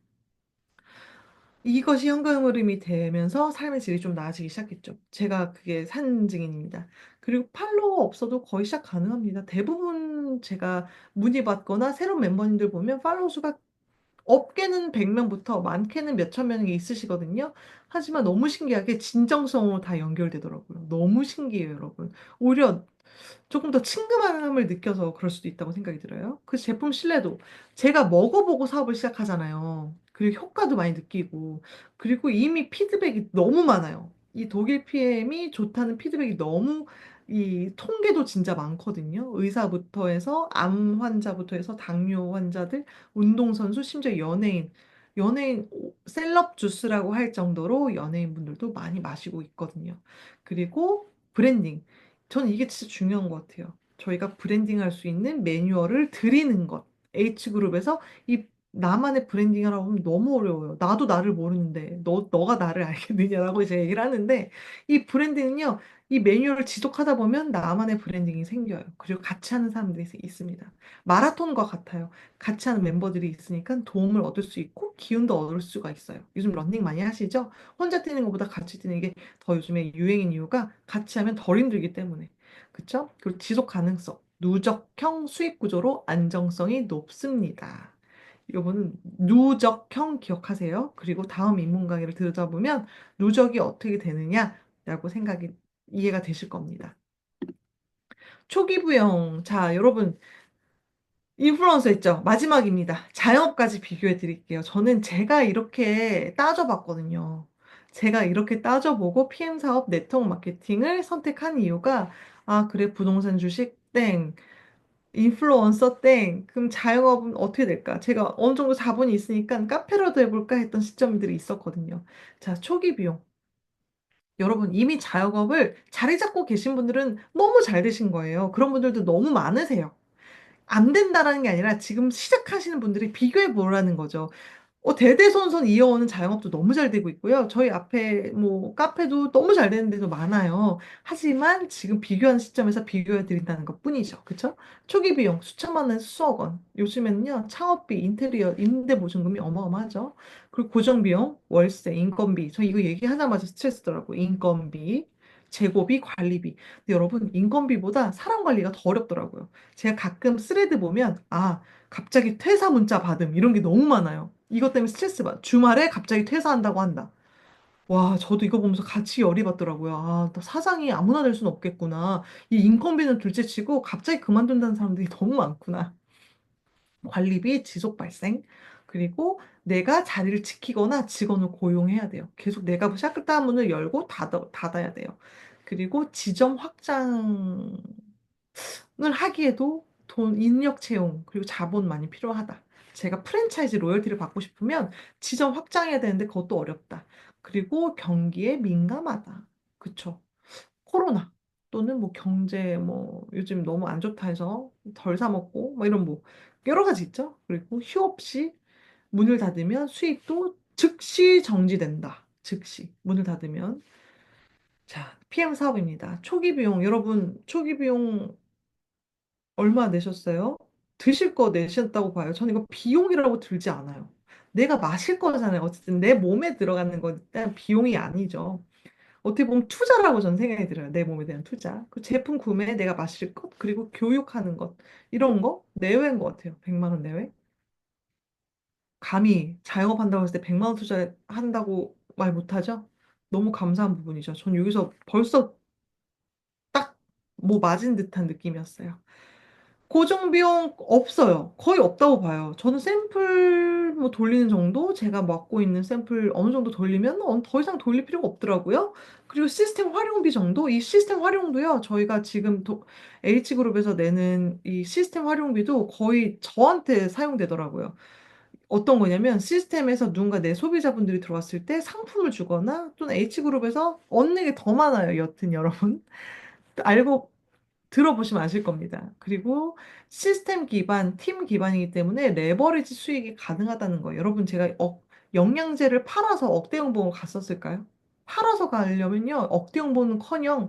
이것이 현금 흐름이 되면서 삶의 질이 좀 나아지기 시작했죠. 제가 그게 산 증인입니다. 그리고 팔로워 없어도 거의 시작 가능합니다. 대부분 제가 문의받거나 새로운 멤버님들 보면 팔로워 수가 없게는 100명부터 많게는 몇천 명이 있으시거든요. 하지만 너무 신기하게 진정성으로 다 연결되더라고요. 너무 신기해요, 여러분. 오히려 조금 더 친근함을 느껴서 그럴 수도 있다고 생각이 들어요. 그 제품 신뢰도 제가 먹어보고 사업을 시작하잖아요. 그리고 효과도 많이 느끼고 그리고 이미 피드백이 너무 많아요. 이 독일 PM이 좋다는 피드백이 너무 이 통계도 진짜 많거든요. 의사부터 해서 암 환자부터 해서 당뇨 환자들, 운동선수, 심지어 연예인 셀럽 주스라고 할 정도로 연예인분들도 많이 마시고 있거든요. 그리고 브랜딩. 저는 이게 진짜 중요한 것 같아요. 저희가 브랜딩할 수 있는 매뉴얼을 드리는 것. H그룹에서 이 나만의 브랜딩을 하고 하면 너무 어려워요. 나도 나를 모르는데 너가 나를 알겠느냐라고 이제 얘기를 하는데 이 브랜딩은요. 이 매뉴얼을 지속하다 보면 나만의 브랜딩이 생겨요. 그리고 같이 하는 사람들이 있습니다. 마라톤과 같아요. 같이 하는 멤버들이 있으니까 도움을 얻을 수 있고 기운도 얻을 수가 있어요. 요즘 러닝 많이 하시죠? 혼자 뛰는 것보다 같이 뛰는 게 더 요즘에 유행인 이유가 같이 하면 덜 힘들기 때문에. 그쵸? 그리고 지속 가능성, 누적형 수익 구조로 안정성이 높습니다. 이거는 누적형 기억하세요. 그리고 다음 입문 강의를 들여다보면 누적이 어떻게 되느냐라고 이해가 되실 겁니다. 초기 부영. 자, 여러분 인플루언서 있죠? 마지막입니다. 자영업까지 비교해 드릴게요. 저는 제가 이렇게 따져봤거든요. 제가 이렇게 따져보고 PM 사업 네트워크 마케팅을 선택한 이유가 아, 그래, 부동산 주식 땡, 인플루언서 땡, 그럼 자영업은 어떻게 될까? 제가 어느 정도 자본이 있으니까 카페라도 해볼까 했던 시점들이 있었거든요. 자, 초기 비용. 여러분, 이미 자영업을 자리 잡고 계신 분들은 너무 잘 되신 거예요. 그런 분들도 너무 많으세요. 안 된다라는 게 아니라 지금 시작하시는 분들이 비교해 보라는 거죠. 대대손손 이어오는 자영업도 너무 잘 되고 있고요. 저희 앞에 뭐 카페도 너무 잘 되는 데도 많아요. 하지만 지금 비교하는 시점에서 비교해 드린다는 것 뿐이죠. 그쵸? 초기 비용 수천만 원, 수억 원. 요즘에는요, 창업비, 인테리어, 임대 보증금이 어마어마하죠. 그리고 고정 비용, 월세, 인건비. 저 이거 얘기하자마자 스트레스더라고요. 인건비, 재고비, 관리비. 근데 여러분, 인건비보다 사람 관리가 더 어렵더라고요. 제가 가끔 스레드 보면, 아, 갑자기 퇴사 문자 받음 이런 게 너무 많아요. 이것 때문에 스트레스 받. 주말에 갑자기 퇴사한다고 한다. 와, 저도 이거 보면서 같이 열이 받더라고요. 아, 또 사장이 아무나 될 수는 없겠구나. 이 인건비는 둘째치고 갑자기 그만둔다는 사람들이 너무 많구나. 관리비 지속 발생. 그리고 내가 자리를 지키거나 직원을 고용해야 돼요. 계속 내가 샤크다 문을 열고 닫아야 돼요. 그리고 지점 확장 을 하기에도 인력 채용, 그리고 자본 많이 필요하다. 제가 프랜차이즈 로열티를 받고 싶으면 지점 확장해야 되는데 그것도 어렵다. 그리고 경기에 민감하다. 그쵸? 코로나 또는 뭐 경제 뭐 요즘 너무 안 좋다 해서 덜 사 먹고 뭐 이런 뭐 여러 가지 있죠. 그리고 휴 없이 문을 닫으면 수익도 즉시 정지된다. 즉시 문을 닫으면. 자, PM 사업입니다. 초기 비용 여러분 초기 비용 얼마 내셨어요? 드실 거 내셨다고 봐요. 저는 이거 비용이라고 들지 않아요. 내가 마실 거잖아요. 어쨌든 내 몸에 들어가는 건 일단 비용이 아니죠. 어떻게 보면 투자라고 저는 생각이 들어요. 내 몸에 대한 투자. 그 제품 구매, 내가 마실 것, 그리고 교육하는 것. 이런 거 내외인 것 같아요. 100만 원 내외. 감히 자영업한다고 했을 때 100만 원 투자한다고 말 못하죠? 너무 감사한 부분이죠. 전 여기서 벌써 딱 뭐 맞은 듯한 느낌이었어요. 고정 비용 없어요. 거의 없다고 봐요. 저는 샘플 뭐 돌리는 정도, 제가 맡고 있는 샘플 어느 정도 돌리면 더 이상 돌릴 필요가 없더라고요. 그리고 시스템 활용비 정도, 이 시스템 활용도요. 저희가 지금 H그룹에서 내는 이 시스템 활용비도 거의 저한테 사용되더라고요. 어떤 거냐면 시스템에서 누군가 내 소비자분들이 들어왔을 때 상품을 주거나 또는 H그룹에서 얻는 게 더 많아요. 여튼 여러분. 알고 들어보시면 아실 겁니다. 그리고 시스템 기반, 팀 기반이기 때문에 레버리지 수익이 가능하다는 거예요. 여러분, 제가 영양제를 팔아서 억대 연봉을 갔었을까요? 팔아서 가려면요, 억대 연봉은커녕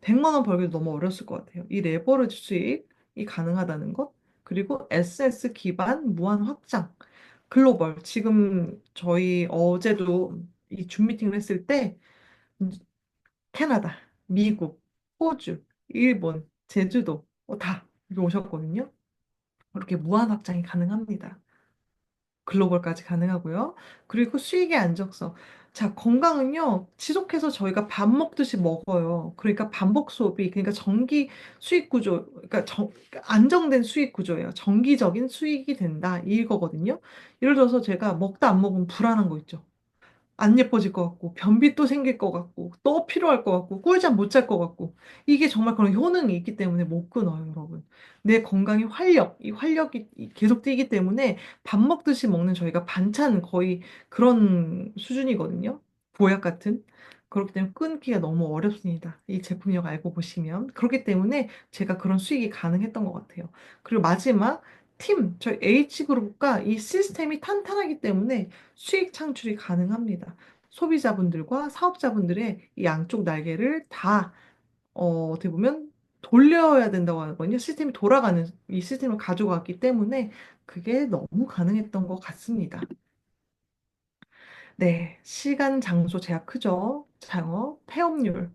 100만 원 벌기도 너무 어렸을 것 같아요. 이 레버리지 수익이 가능하다는 것. 그리고 SS 기반 무한 확장. 글로벌. 지금 저희 어제도 이 줌 미팅을 했을 때 캐나다, 미국, 호주, 일본, 제주도 다 여기 오셨거든요. 이렇게 무한 확장이 가능합니다. 글로벌까지 가능하고요. 그리고 수익의 안정성. 자, 건강은요, 지속해서 저희가 밥 먹듯이 먹어요. 그러니까 반복 소비, 그러니까 정기 수익 구조, 그러니까 안정된 수익 구조예요. 정기적인 수익이 된다. 이거거든요. 예를 들어서 제가 먹다 안 먹으면 불안한 거 있죠. 안 예뻐질 것 같고, 변비 또 생길 것 같고, 또 필요할 것 같고, 꿀잠 못 잘 것 같고, 이게 정말 그런 효능이 있기 때문에 못 끊어요, 여러분. 내 건강의 이 활력이 계속 뛰기 때문에 밥 먹듯이 먹는 저희가 반찬 거의 그런 수준이거든요. 보약 같은. 그렇기 때문에 끊기가 너무 어렵습니다. 이 제품력 알고 보시면. 그렇기 때문에 제가 그런 수익이 가능했던 것 같아요. 그리고 마지막, 저희 H그룹과 이 시스템이 탄탄하기 때문에 수익 창출이 가능합니다. 소비자분들과 사업자분들의 이 양쪽 날개를 다 어떻게 보면 돌려야 된다고 하거든요. 시스템이 돌아가는 이 시스템을 가져갔기 때문에 그게 너무 가능했던 것 같습니다. 네, 시간, 장소 제약 크죠. 장업, 폐업률.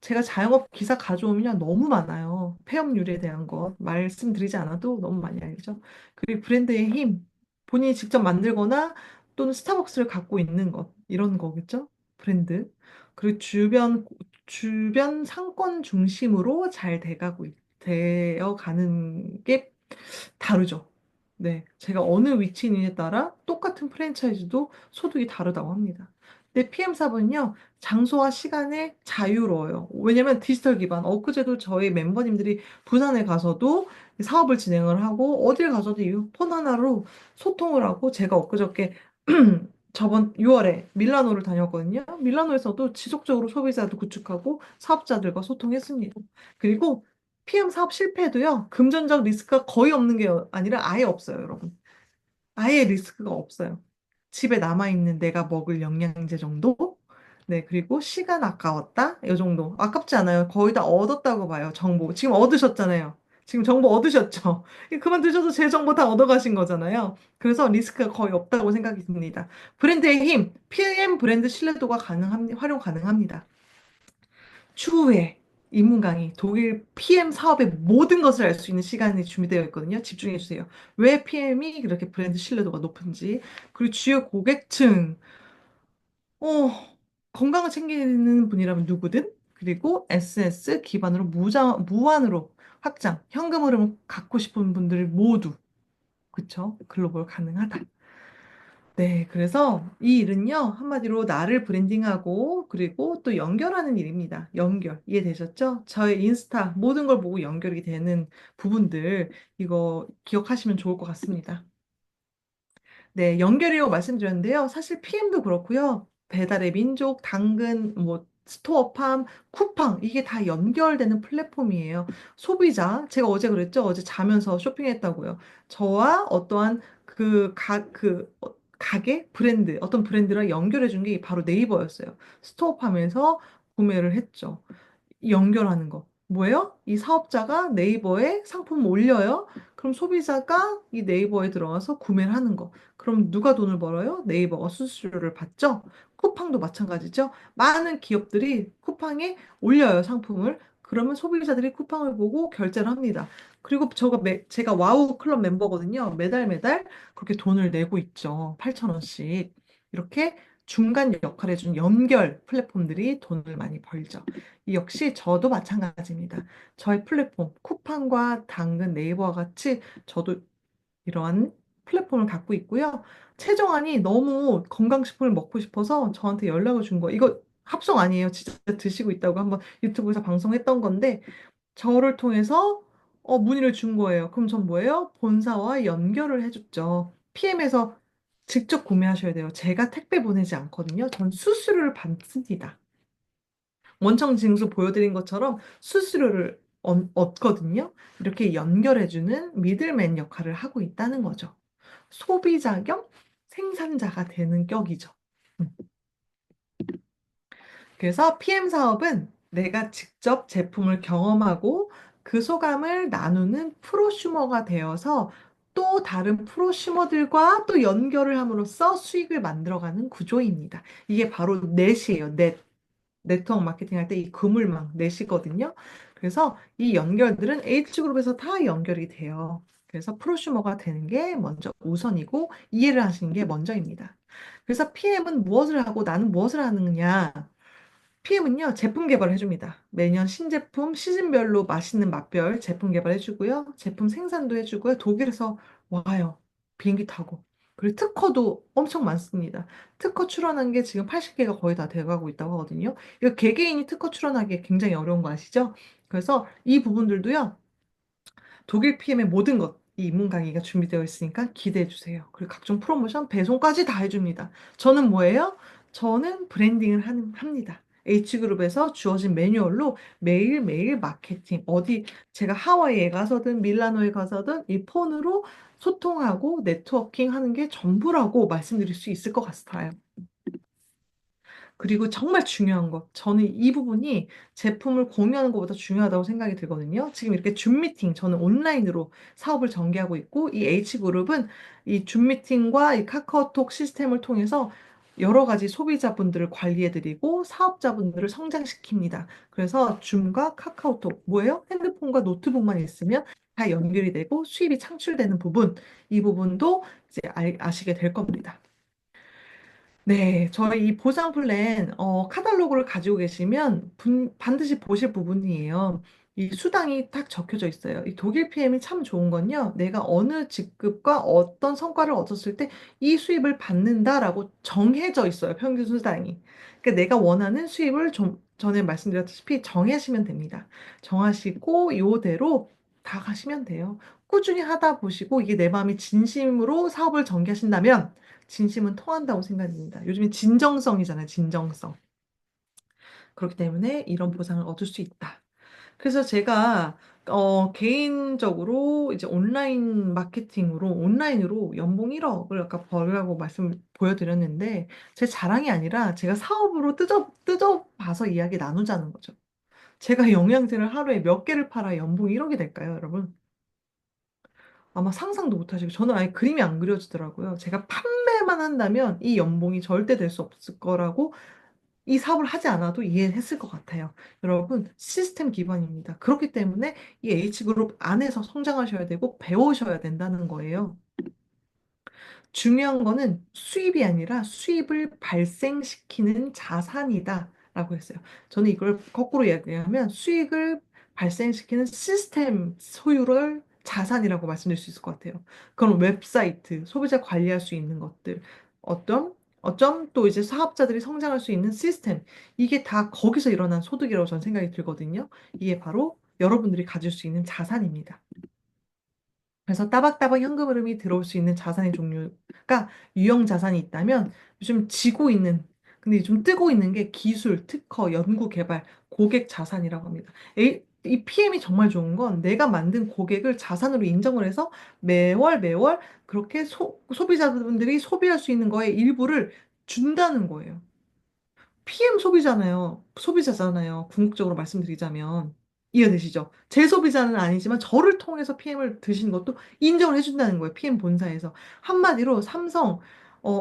제가 자영업 기사 가져오면 너무 많아요. 폐업률에 대한 것 말씀드리지 않아도 너무 많이 알죠. 그리고 브랜드의 힘, 본인이 직접 만들거나 또는 스타벅스를 갖고 있는 것 이런 거겠죠. 브랜드. 그리고 주변 상권 중심으로 잘 되어 가는 게 다르죠. 네, 제가 어느 위치인지에 따라 똑같은 프랜차이즈도 소득이 다르다고 합니다. 근데 PM4은요, 장소와 시간에 자유로워요. 왜냐면 디지털 기반. 엊그제도 저희 멤버님들이 부산에 가서도 사업을 진행을 하고, 어딜 가서도 이 폰 하나로 소통을 하고, 제가 엊그저께 저번 6월에 밀라노를 다녔거든요. 밀라노에서도 지속적으로 소비자도 구축하고 사업자들과 소통했습니다. 그리고 PM 사업 실패도요, 금전적 리스크가 거의 없는 게 아니라 아예 없어요, 여러분. 아예 리스크가 없어요. 집에 남아있는 내가 먹을 영양제 정도? 네, 그리고 시간 아까웠다? 이 정도. 아깝지 않아요. 거의 다 얻었다고 봐요, 정보. 지금 얻으셨잖아요. 지금 정보 얻으셨죠? 그만 두셔도 제 정보 다 얻어가신 거잖아요. 그래서 리스크가 거의 없다고 생각이 듭니다. 브랜드의 힘, PM 브랜드 신뢰도가 활용 가능합니다. 추후에 입문 강의, 독일 PM 사업의 모든 것을 알 수 있는 시간이 준비되어 있거든요. 집중해 주세요. 왜 PM이 그렇게 브랜드 신뢰도가 높은지, 그리고 주요 고객층, 어, 건강을 챙기는 분이라면 누구든, 그리고 SS 기반으로 무한으로 확장, 현금 흐름을 갖고 싶은 분들 모두, 그쵸? 글로벌 가능하다. 네, 그래서 이 일은요, 한마디로 나를 브랜딩하고, 그리고 또 연결하는 일입니다. 연결. 이해되셨죠? 저의 인스타, 모든 걸 보고 연결이 되는 부분들, 이거 기억하시면 좋을 것 같습니다. 네, 연결이라고 말씀드렸는데요. 사실 PM도 그렇고요. 배달의 민족, 당근, 뭐 스토어팜, 쿠팡 이게 다 연결되는 플랫폼이에요. 제가 어제 그랬죠? 어제 자면서 쇼핑했다고요. 저와 어떠한 가게 브랜드, 어떤 브랜드랑 연결해 준 게 바로 네이버였어요. 스토어팜에서 구매를 했죠. 연결하는 거. 뭐예요? 이 사업자가 네이버에 상품을 올려요. 그럼 소비자가 이 네이버에 들어가서 구매를 하는 거. 그럼 누가 돈을 벌어요? 네이버가 수수료를 받죠? 쿠팡도 마찬가지죠. 많은 기업들이 쿠팡에 올려요, 상품을. 그러면 소비자들이 쿠팡을 보고 결제를 합니다. 그리고 제가 와우 클럽 멤버거든요. 매달 그렇게 돈을 내고 있죠. 8,000원씩. 이렇게 중간 역할을 해준 연결 플랫폼들이 돈을 많이 벌죠. 이 역시 저도 마찬가지입니다. 저의 플랫폼, 쿠팡과 당근, 네이버와 같이 저도 이러한 플랫폼을 갖고 있고요. 최정안이 너무 건강식품을 먹고 싶어서 저한테 연락을 준 거예요. 이거 합성 아니에요. 진짜 드시고 있다고 한번 유튜브에서 방송했던 건데 저를 통해서 문의를 준 거예요. 그럼 전 뭐예요? 본사와 연결을 해줬죠. PM에서 직접 구매하셔야 돼요. 제가 택배 보내지 않거든요. 전 수수료를 받습니다. 원청 징수 보여드린 것처럼 수수료를 얻거든요. 이렇게 연결해주는 미들맨 역할을 하고 있다는 거죠. 소비자 겸 생산자가 되는 격이죠. 음. 그래서 PM 사업은 내가 직접 제품을 경험하고 그 소감을 나누는 프로슈머가 되어서 또 다른 프로슈머들과 또 연결을 함으로써 수익을 만들어가는 구조입니다. 이게 바로 넷이에요. 넷. 네트워크 마케팅 할 때 이 그물망 넷이거든요. 그래서 이 연결들은 H그룹에서 다 연결이 돼요. 그래서 프로슈머가 되는 게 먼저 우선이고 이해를 하시는 게 먼저입니다. 그래서 PM은 무엇을 하고 나는 무엇을 하느냐? PM은요, 제품 개발을 해줍니다. 매년 신제품, 시즌별로 맛있는 맛별 제품 개발해주고요. 제품 생산도 해주고요. 독일에서 와요. 비행기 타고. 그리고 특허도 엄청 많습니다. 특허 출원한 게 지금 80개가 거의 다 돼가고 있다고 하거든요. 이거 개개인이 특허 출원하기 굉장히 어려운 거 아시죠? 그래서 이 부분들도요, 독일 PM의 모든 것, 이 입문 강의가 준비되어 있으니까 기대해 주세요. 그리고 각종 프로모션, 배송까지 다 해줍니다. 저는 뭐예요? 저는 브랜딩을 합니다. H그룹에서 주어진 매뉴얼로 매일매일 마케팅, 어디 제가 하와이에 가서든 밀라노에 가서든 이 폰으로 소통하고 네트워킹 하는 게 전부라고 말씀드릴 수 있을 것 같아요. 그리고 정말 중요한 것. 저는 이 부분이 제품을 공유하는 것보다 중요하다고 생각이 들거든요. 지금 이렇게 줌 미팅, 저는 온라인으로 사업을 전개하고 있고, 이 H그룹은 이 줌 미팅과 이 카카오톡 시스템을 통해서 여러 가지 소비자분들을 관리해드리고 사업자분들을 성장시킵니다. 그래서 줌과 카카오톡, 뭐예요? 핸드폰과 노트북만 있으면 다 연결이 되고 수입이 창출되는 부분, 이 부분도 이제 아시게 될 겁니다. 네, 저희 이 보상 플랜, 카탈로그를 가지고 계시면 반드시 보실 부분이에요. 이 수당이 딱 적혀져 있어요. 이 독일 PM이 참 좋은 건요. 내가 어느 직급과 어떤 성과를 얻었을 때 이 수입을 받는다라고 정해져 있어요. 평균 수당이. 그러니까 내가 원하는 수입을 좀 전에 말씀드렸다시피 정하시면 됩니다. 정하시고 요대로 다 가시면 돼요. 꾸준히 하다 보시고 이게 내 마음이 진심으로 사업을 전개하신다면 진심은 통한다고 생각됩니다. 요즘에 진정성이잖아요, 진정성. 그렇기 때문에 이런 보상을 얻을 수 있다. 그래서 제가 개인적으로 이제 온라인 마케팅으로 온라인으로 연봉 1억을 아까 벌라고 말씀 보여드렸는데 제 자랑이 아니라 제가 사업으로 뜯어 봐서 이야기 나누자는 거죠. 제가 영양제를 하루에 몇 개를 팔아 연봉 1억이 될까요, 여러분? 아마 상상도 못 하시고 저는 아예 그림이 안 그려지더라고요. 제가 판매만 한다면 이 연봉이 절대 될 수 없을 거라고 이 사업을 하지 않아도 이해했을 것 같아요. 여러분, 시스템 기반입니다. 그렇기 때문에 이 H그룹 안에서 성장하셔야 되고 배우셔야 된다는 거예요. 중요한 거는 수입이 아니라 수입을 발생시키는 자산이다. 라고 했어요. 저는 이걸 거꾸로 이야기하면 수익을 발생시키는 시스템 소유를 자산이라고 말씀드릴 수 있을 것 같아요. 그럼 웹사이트, 소비자 관리할 수 있는 것들, 어쩜 또 이제 사업자들이 성장할 수 있는 시스템, 이게 다 거기서 일어난 소득이라고 저는 생각이 들거든요. 이게 바로 여러분들이 가질 수 있는 자산입니다. 그래서 따박따박 현금 흐름이 들어올 수 있는 자산의 종류가 유형 자산이 있다면 요즘 지고 있는 근데 좀 뜨고 있는 게 기술, 특허, 연구 개발, 고객 자산이라고 합니다. 이 PM이 정말 좋은 건 내가 만든 고객을 자산으로 인정을 해서 매월 그렇게 소비자분들이 소비할 수 있는 거에 일부를 준다는 거예요. PM 소비잖아요. 소비자잖아요. 궁극적으로 말씀드리자면. 이해되시죠? 제 소비자는 아니지만 저를 통해서 PM을 드시는 것도 인정을 해준다는 거예요. PM 본사에서. 한마디로 삼성,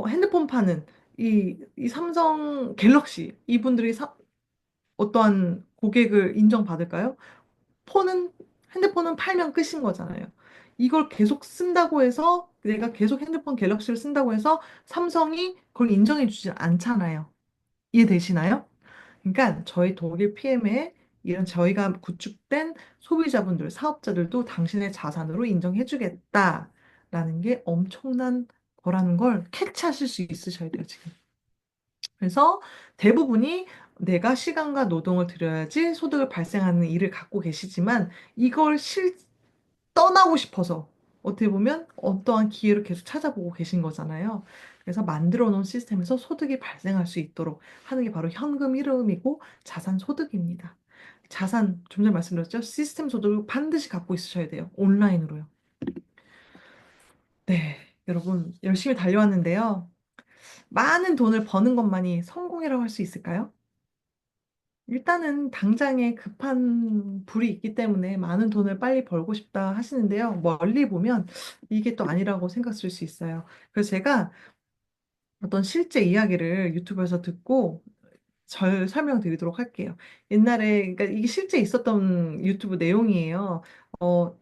핸드폰 파는 이 삼성 갤럭시, 이분들이 어떠한 고객을 인정받을까요? 폰은, 핸드폰은 팔면 끝인 거잖아요. 이걸 계속 쓴다고 해서 내가 계속 핸드폰 갤럭시를 쓴다고 해서 삼성이 그걸 인정해 주지 않잖아요. 이해되시나요? 그러니까 저희 독일 PM에 이런 저희가 구축된 소비자분들, 사업자들도 당신의 자산으로 인정해주겠다라는 게 엄청난 거라는 걸 캐치하실 수 있으셔야 돼요, 지금. 그래서 대부분이 내가 시간과 노동을 들여야지 소득을 발생하는 일을 갖고 계시지만 이걸 떠나고 싶어서 어떻게 보면 어떠한 기회를 계속 찾아보고 계신 거잖아요. 그래서 만들어 놓은 시스템에서 소득이 발생할 수 있도록 하는 게 바로 현금 흐름이고 자산 소득입니다. 자산, 좀 전에 말씀드렸죠? 시스템 소득을 반드시 갖고 있으셔야 돼요. 온라인으로요. 네, 여러분 열심히 달려왔는데요. 많은 돈을 버는 것만이 성공이라고 할 수 있을까요? 일단은 당장에 급한 불이 있기 때문에 많은 돈을 빨리 벌고 싶다 하시는데요. 멀리 보면 이게 또 아니라고 생각할 수 있어요. 그래서 제가 어떤 실제 이야기를 유튜브에서 듣고 설명드리도록 할게요. 옛날에, 그러니까 이게 실제 있었던 유튜브 내용이에요.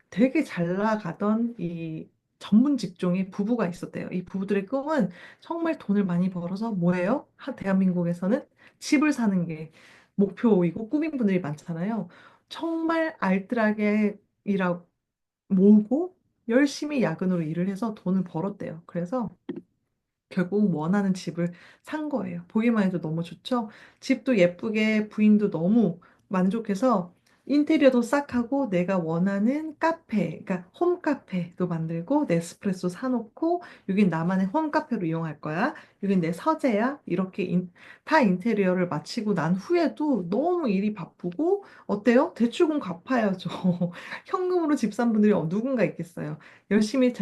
되게 잘 나가던 이 전문 직종의 부부가 있었대요. 이 부부들의 꿈은 정말 돈을 많이 벌어서 뭐예요? 대한민국에서는 집을 사는 게 목표이고 꿈인 분들이 많잖아요. 정말 알뜰하게 일하고 모으고 열심히 야근으로 일을 해서 돈을 벌었대요. 그래서 결국 원하는 집을 산 거예요. 보기만 해도 너무 좋죠? 집도 예쁘게 부인도 너무 만족해서 인테리어도 싹 하고 내가 원하는 카페, 그러니까 홈카페도 만들고 네스프레소 사놓고 여긴 나만의 홈카페로 이용할 거야. 여긴 내 서재야. 이렇게 다 인테리어를 마치고 난 후에도 너무 일이 바쁘고 어때요? 대출금 갚아야죠. 현금으로 집 산 분들이 누군가 있겠어요. 열심히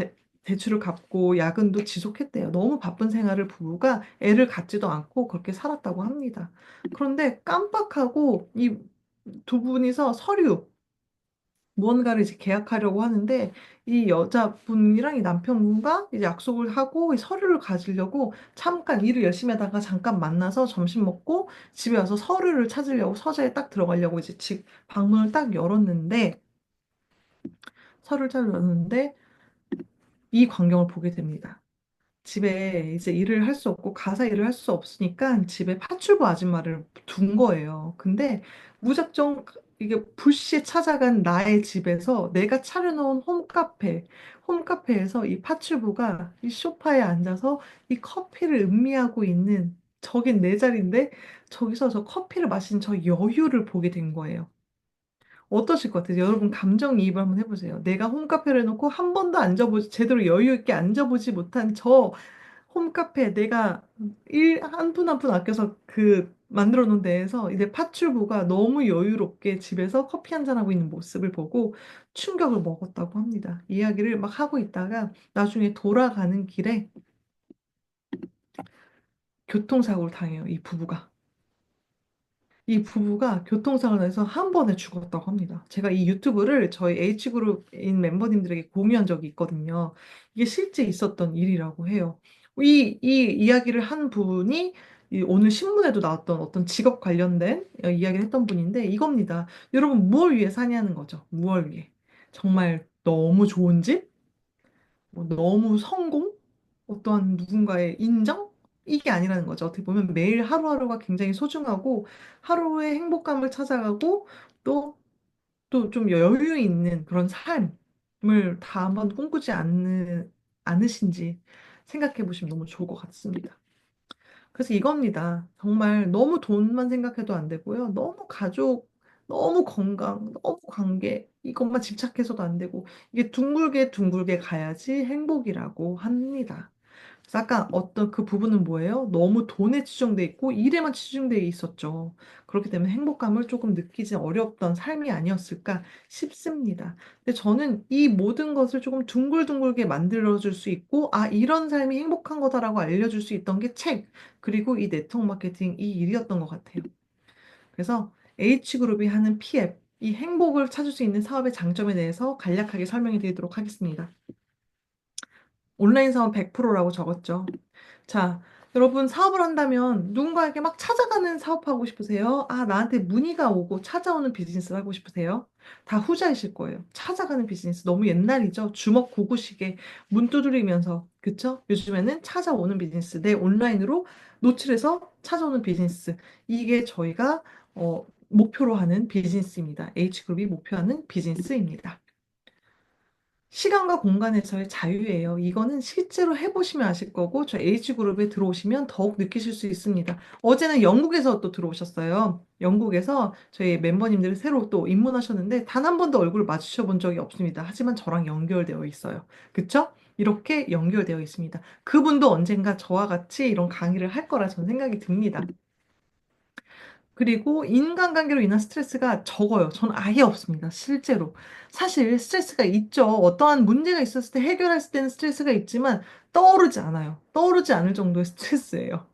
대출을 갚고 야근도 지속했대요. 너무 바쁜 생활을 부부가 애를 갖지도 않고 그렇게 살았다고 합니다. 그런데 깜빡하고 이 두 분이서 무언가를 이제 계약하려고 하는데 이 여자분이랑 이 남편분과 이제 약속을 하고 이 서류를 가지려고 잠깐 일을 열심히 하다가 잠깐 만나서 점심 먹고 집에 와서 서류를 찾으려고 서재에 딱 들어가려고 이제 집 방문을 딱 열었는데 서류를 딱 열었는데 이 광경을 보게 됩니다. 집에 이제 일을 할 수 없고 가사 일을 할 수 없으니까 집에 파출부 아줌마를 둔 거예요. 근데 무작정 이게 불시에 찾아간 나의 집에서 내가 차려놓은 홈카페에서 이 파출부가 이 소파에 앉아서 이 커피를 음미하고 있는 저긴 내 자리인데 저기서 저 커피를 마신 저 여유를 보게 된 거예요. 어떠실 것 같아요? 여러분 감정이입을 한번 해보세요. 내가 홈카페를 해놓고 한 번도 앉아보지 제대로 여유 있게 앉아보지 못한 저 홈카페 내가 일 한 푼 한 푼 아껴서 그 만들어 놓은 데에서 이제 파출부가 너무 여유롭게 집에서 커피 한 잔 하고 있는 모습을 보고 충격을 먹었다고 합니다. 이야기를 막 하고 있다가 나중에 돌아가는 길에 교통사고를 당해요. 이 부부가 교통사고를 내서 한 번에 죽었다고 합니다. 제가 이 유튜브를 저희 H그룹인 멤버님들에게 공유한 적이 있거든요. 이게 실제 있었던 일이라고 해요. 이 이야기를 한 분이 오늘 신문에도 나왔던 어떤 직업 관련된 이야기를 했던 분인데 이겁니다. 여러분, 무엇 위해 사냐는 거죠. 무엇 위해. 정말 너무 좋은 집? 뭐 너무 성공? 어떠한 누군가의 인정? 이게 아니라는 거죠. 어떻게 보면 매일 하루하루가 굉장히 소중하고 하루의 행복감을 찾아가고 또 좀 여유 있는 그런 삶을 다 한번 꿈꾸지 않으신지 생각해 보시면 너무 좋을 것 같습니다. 그래서 이겁니다. 정말 너무 돈만 생각해도 안 되고요. 너무 가족, 너무 건강, 너무 관계, 이것만 집착해서도 안 되고, 이게 둥글게 둥글게 가야지 행복이라고 합니다. 그래서 아까 어떤 그 부분은 뭐예요? 너무 돈에 치중돼 있고 일에만 치중돼 있었죠. 그렇기 때문에 행복감을 조금 느끼지 어렵던 삶이 아니었을까 싶습니다. 근데 저는 이 모든 것을 조금 둥글둥글게 만들어줄 수 있고, 아, 이런 삶이 행복한 거다라고 알려줄 수 있던 게 책, 그리고 이 네트워크 마케팅 이 일이었던 것 같아요. 그래서 H그룹이 하는 PF, 이 행복을 찾을 수 있는 사업의 장점에 대해서 간략하게 설명해 드리도록 하겠습니다. 온라인 사업 100%라고 적었죠. 자, 여러분 사업을 한다면 누군가에게 막 찾아가는 사업하고 싶으세요? 아, 나한테 문의가 오고 찾아오는 비즈니스를 하고 싶으세요? 다 후자이실 거예요. 찾아가는 비즈니스 너무 옛날이죠. 주먹 고구식에 문 두드리면서 그쵸? 요즘에는 찾아오는 비즈니스, 내 온라인으로 노출해서 찾아오는 비즈니스. 이게 저희가 목표로 하는 비즈니스입니다. H그룹이 목표하는 비즈니스입니다. 시간과 공간에서의 자유예요. 이거는 실제로 해보시면 아실 거고, 저 H그룹에 들어오시면 더욱 느끼실 수 있습니다. 어제는 영국에서 또 들어오셨어요. 영국에서 저희 멤버님들이 새로 또 입문하셨는데, 단 한 번도 얼굴 마주쳐 본 적이 없습니다. 하지만 저랑 연결되어 있어요. 그쵸? 이렇게 연결되어 있습니다. 그분도 언젠가 저와 같이 이런 강의를 할 거라 저는 생각이 듭니다. 그리고 인간관계로 인한 스트레스가 적어요. 저는 아예 없습니다. 실제로. 사실 스트레스가 있죠. 어떠한 문제가 있었을 때 해결할 때는 스트레스가 있지만 떠오르지 않아요. 떠오르지 않을 정도의 스트레스예요.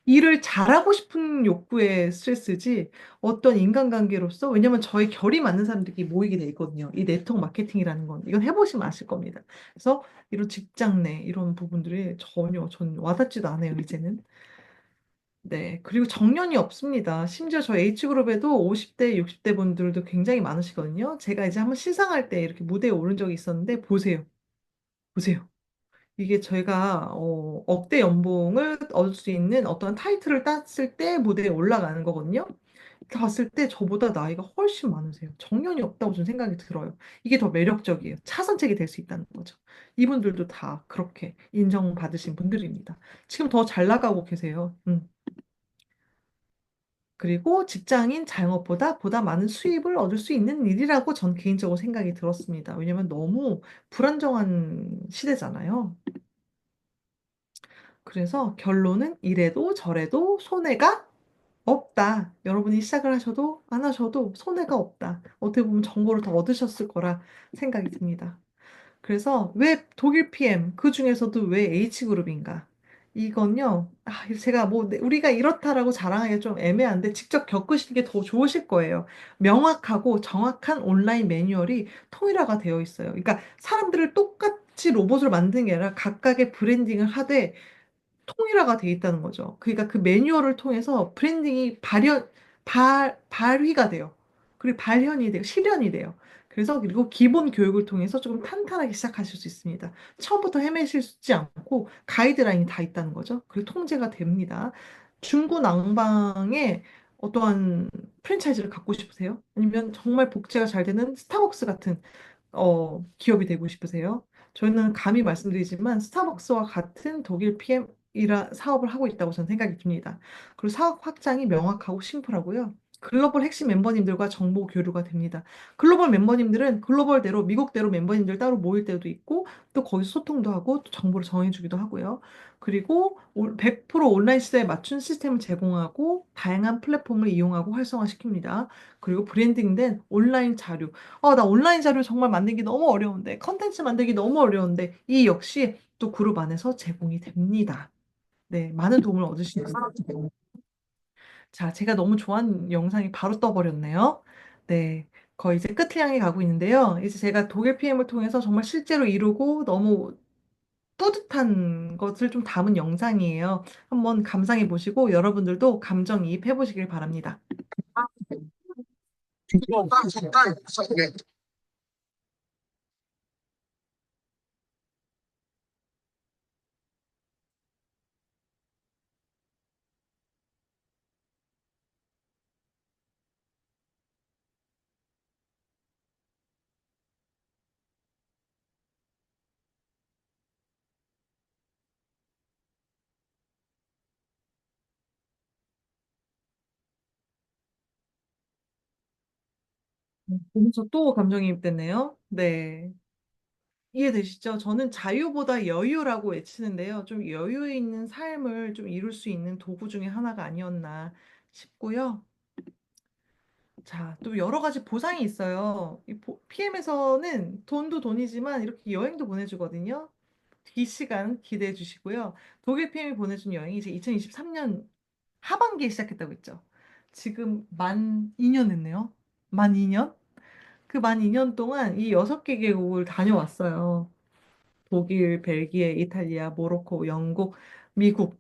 일을 잘하고 싶은 욕구의 스트레스지 어떤 인간관계로서 왜냐면 저희 결이 맞는 사람들이 모이게 돼 있거든요. 이 네트워크 마케팅이라는 건 이건 해보시면 아실 겁니다. 그래서 이런 직장 내 이런 부분들이 전혀 전 와닿지도 않아요. 이제는. 네. 그리고 정년이 없습니다. 심지어 저희 H그룹에도 50대, 60대 분들도 굉장히 많으시거든요. 제가 이제 한번 시상할 때 이렇게 무대에 오른 적이 있었는데, 보세요. 보세요. 이게 저희가 억대 연봉을 얻을 수 있는 어떤 타이틀을 땄을 때 무대에 올라가는 거거든요. 이렇게 봤을 때 저보다 나이가 훨씬 많으세요. 정년이 없다고 저는 생각이 들어요. 이게 더 매력적이에요. 차선책이 될 수 있다는 거죠. 이분들도 다 그렇게 인정받으신 분들입니다. 지금 더 잘 나가고 계세요. 그리고 직장인 자영업보다 보다 많은 수입을 얻을 수 있는 일이라고 전 개인적으로 생각이 들었습니다. 왜냐면 너무 불안정한 시대잖아요. 그래서 결론은 이래도 저래도 손해가 없다. 여러분이 시작을 하셔도 안 하셔도 손해가 없다. 어떻게 보면 정보를 더 얻으셨을 거라 생각이 듭니다. 그래서 왜 독일 PM, 그 중에서도 왜 H그룹인가? 이건요, 제가 뭐, 우리가 이렇다라고 자랑하기가 좀 애매한데, 직접 겪으시는 게 더 좋으실 거예요. 명확하고 정확한 온라인 매뉴얼이 통일화가 되어 있어요. 그러니까 사람들을 똑같이 로봇을 만드는 게 아니라 각각의 브랜딩을 하되, 통일화가 돼 있다는 거죠. 그러니까 그 매뉴얼을 통해서 브랜딩이 발휘가 돼요. 그리고 발현이 돼요. 실현이 돼요. 그래서 그리고 기본 교육을 통해서 조금 탄탄하게 시작하실 수 있습니다. 처음부터 헤매시지 않고 가이드라인이 다 있다는 거죠. 그리고 통제가 됩니다. 중구난방에 어떠한 프랜차이즈를 갖고 싶으세요? 아니면 정말 복제가 잘 되는 스타벅스 같은 기업이 되고 싶으세요? 저는 감히 말씀드리지만 스타벅스와 같은 독일 PM이라 사업을 하고 있다고 저는 생각이 듭니다. 그리고 사업 확장이 명확하고 심플하고요. 글로벌 핵심 멤버님들과 정보 교류가 됩니다. 글로벌 멤버님들은 글로벌대로 미국대로 멤버님들 따로 모일 때도 있고 또 거기서 소통도 하고 또 정보를 정해주기도 하고요. 그리고 100% 온라인 시대에 맞춘 시스템을 제공하고 다양한 플랫폼을 이용하고 활성화시킵니다. 그리고 브랜딩된 온라인 자료. 나 온라인 자료 정말 만들기 너무 어려운데, 컨텐츠 만들기 너무 어려운데, 이 역시 또 그룹 안에서 제공이 됩니다. 네, 많은 도움을 얻으시는. 자, 제가 너무 좋아하는 영상이 바로 떠버렸네요. 네, 거의 이제 끝을 향해 가고 있는데요. 이제 제가 독일 PM을 통해서 정말 실제로 이루고 너무 뿌듯한 것을 좀 담은 영상이에요. 한번 감상해 보시고 여러분들도 감정이입해 보시길 바랍니다. 보면서 또 감정이입됐네요. 네. 이해되시죠? 저는 자유보다 여유라고 외치는데요. 좀 여유 있는 삶을 좀 이룰 수 있는 도구 중에 하나가 아니었나 싶고요. 자, 또 여러 가지 보상이 있어요. PM에서는 돈도 돈이지만 이렇게 여행도 보내주거든요. 이 시간 기대해 주시고요. 독일 PM이 보내준 여행이 이제 2023년 하반기에 시작했다고 했죠. 지금 만 2년 했네요. 만 2년? 그 만 2년 동안 이 6개 개국을 다녀왔어요. 독일, 벨기에, 이탈리아, 모로코, 영국, 미국.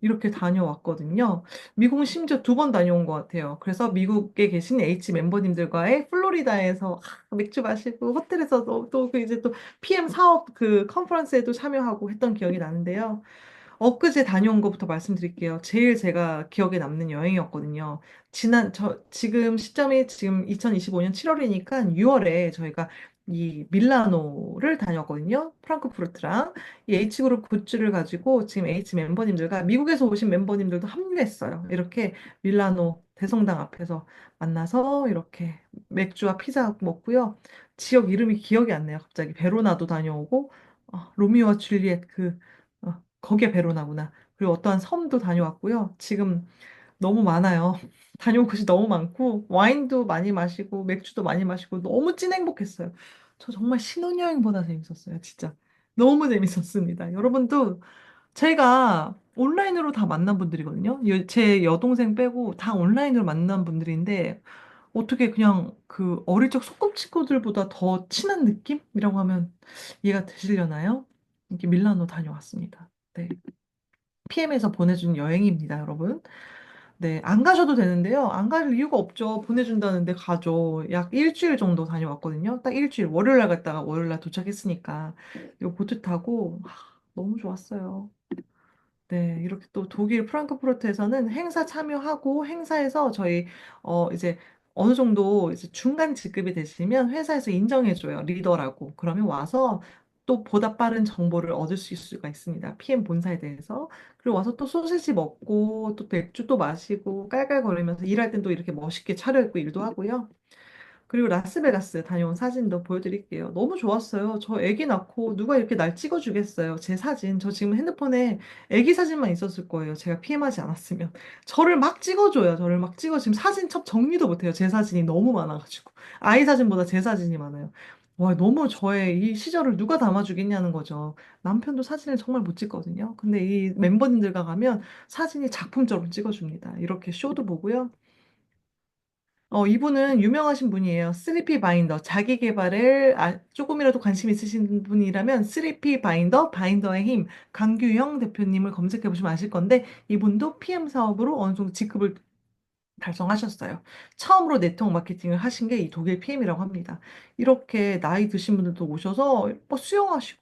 이렇게 다녀왔거든요. 미국은 심지어 2번 다녀온 것 같아요. 그래서 미국에 계신 H 멤버님들과의 플로리다에서 맥주 마시고 호텔에서도 또 그 이제 또 PM 사업 그 컨퍼런스에도 참여하고 했던 기억이 나는데요. 엊그제 다녀온 것부터 말씀드릴게요. 제일 제가 기억에 남는 여행이었거든요. 지금 시점이 지금 2025년 7월이니까 6월에 저희가 이 밀라노를 다녔거든요. 프랑크푸르트랑 이 H그룹 굿즈를 가지고 지금 H 멤버님들과 미국에서 오신 멤버님들도 합류했어요. 이렇게 밀라노 대성당 앞에서 만나서 이렇게 맥주와 피자 먹고요. 지역 이름이 기억이 안 나요. 갑자기 베로나도 다녀오고 로미오와 줄리엣 거기에 베로나구나. 그리고 어떠한 섬도 다녀왔고요. 지금 너무 많아요. 다녀온 곳이 너무 많고 와인도 많이 마시고 맥주도 많이 마시고 너무 찐 행복했어요. 저 정말 신혼여행보다 재밌었어요. 진짜. 너무 재밌었습니다. 여러분도 제가 온라인으로 다 만난 분들이거든요. 제 여동생 빼고 다 온라인으로 만난 분들인데 어떻게 그냥 그 어릴 적 소꿉친구들보다 더 친한 느낌이라고 하면 이해가 되시려나요? 이렇게 밀라노 다녀왔습니다. 네. PM에서 보내준 여행입니다, 여러분. 네, 안 가셔도 되는데요. 안 갈 이유가 없죠. 보내준다는데 가죠. 약 일주일 정도 다녀왔거든요. 딱 일주일. 월요일 날 갔다가 월요일 날 도착했으니까. 이거 보트 타고 너무 좋았어요. 네, 이렇게 또 독일 프랑크푸르트에서는 행사 참여하고 행사에서 저희 이제 어느 정도 이제 중간 직급이 되시면 회사에서 인정해줘요. 리더라고. 그러면 와서 또 보다 빠른 정보를 얻을 수 있을 수가 있습니다. PM 본사에 대해서. 그리고 와서 또 소시지 먹고 또 맥주 또 마시고 깔깔거리면서 일할 땐 또 이렇게 멋있게 차려입고 일도 하고요. 그리고 라스베가스 다녀온 사진도 보여드릴게요. 너무 좋았어요. 저 아기 낳고 누가 이렇게 날 찍어주겠어요. 제 사진. 저 지금 핸드폰에 아기 사진만 있었을 거예요. 제가 PM하지 않았으면. 저를 막 찍어줘요. 저를 막 찍어. 지금 사진첩 정리도 못해요. 제 사진이 너무 많아가지고. 아이 사진보다 제 사진이 많아요. 와, 너무 저의 이 시절을 누가 담아주겠냐는 거죠. 남편도 사진을 정말 못 찍거든요. 근데 이 멤버님들과 가면 사진이 작품처럼 찍어줍니다. 이렇게 쇼도 보고요. 이분은 유명하신 분이에요. 스리피 바인더. 자기 개발을 조금이라도 관심 있으신 분이라면 스리피 바인더, 바인더의 힘, 강규영 대표님을 검색해 보시면 아실 건데 이분도 PM 사업으로 어느 정도 직급을 달성하셨어요. 처음으로 네트워크 마케팅을 하신 게 이 독일 PM이라고 합니다. 이렇게 나이 드신 분들도 오셔서 수영하시고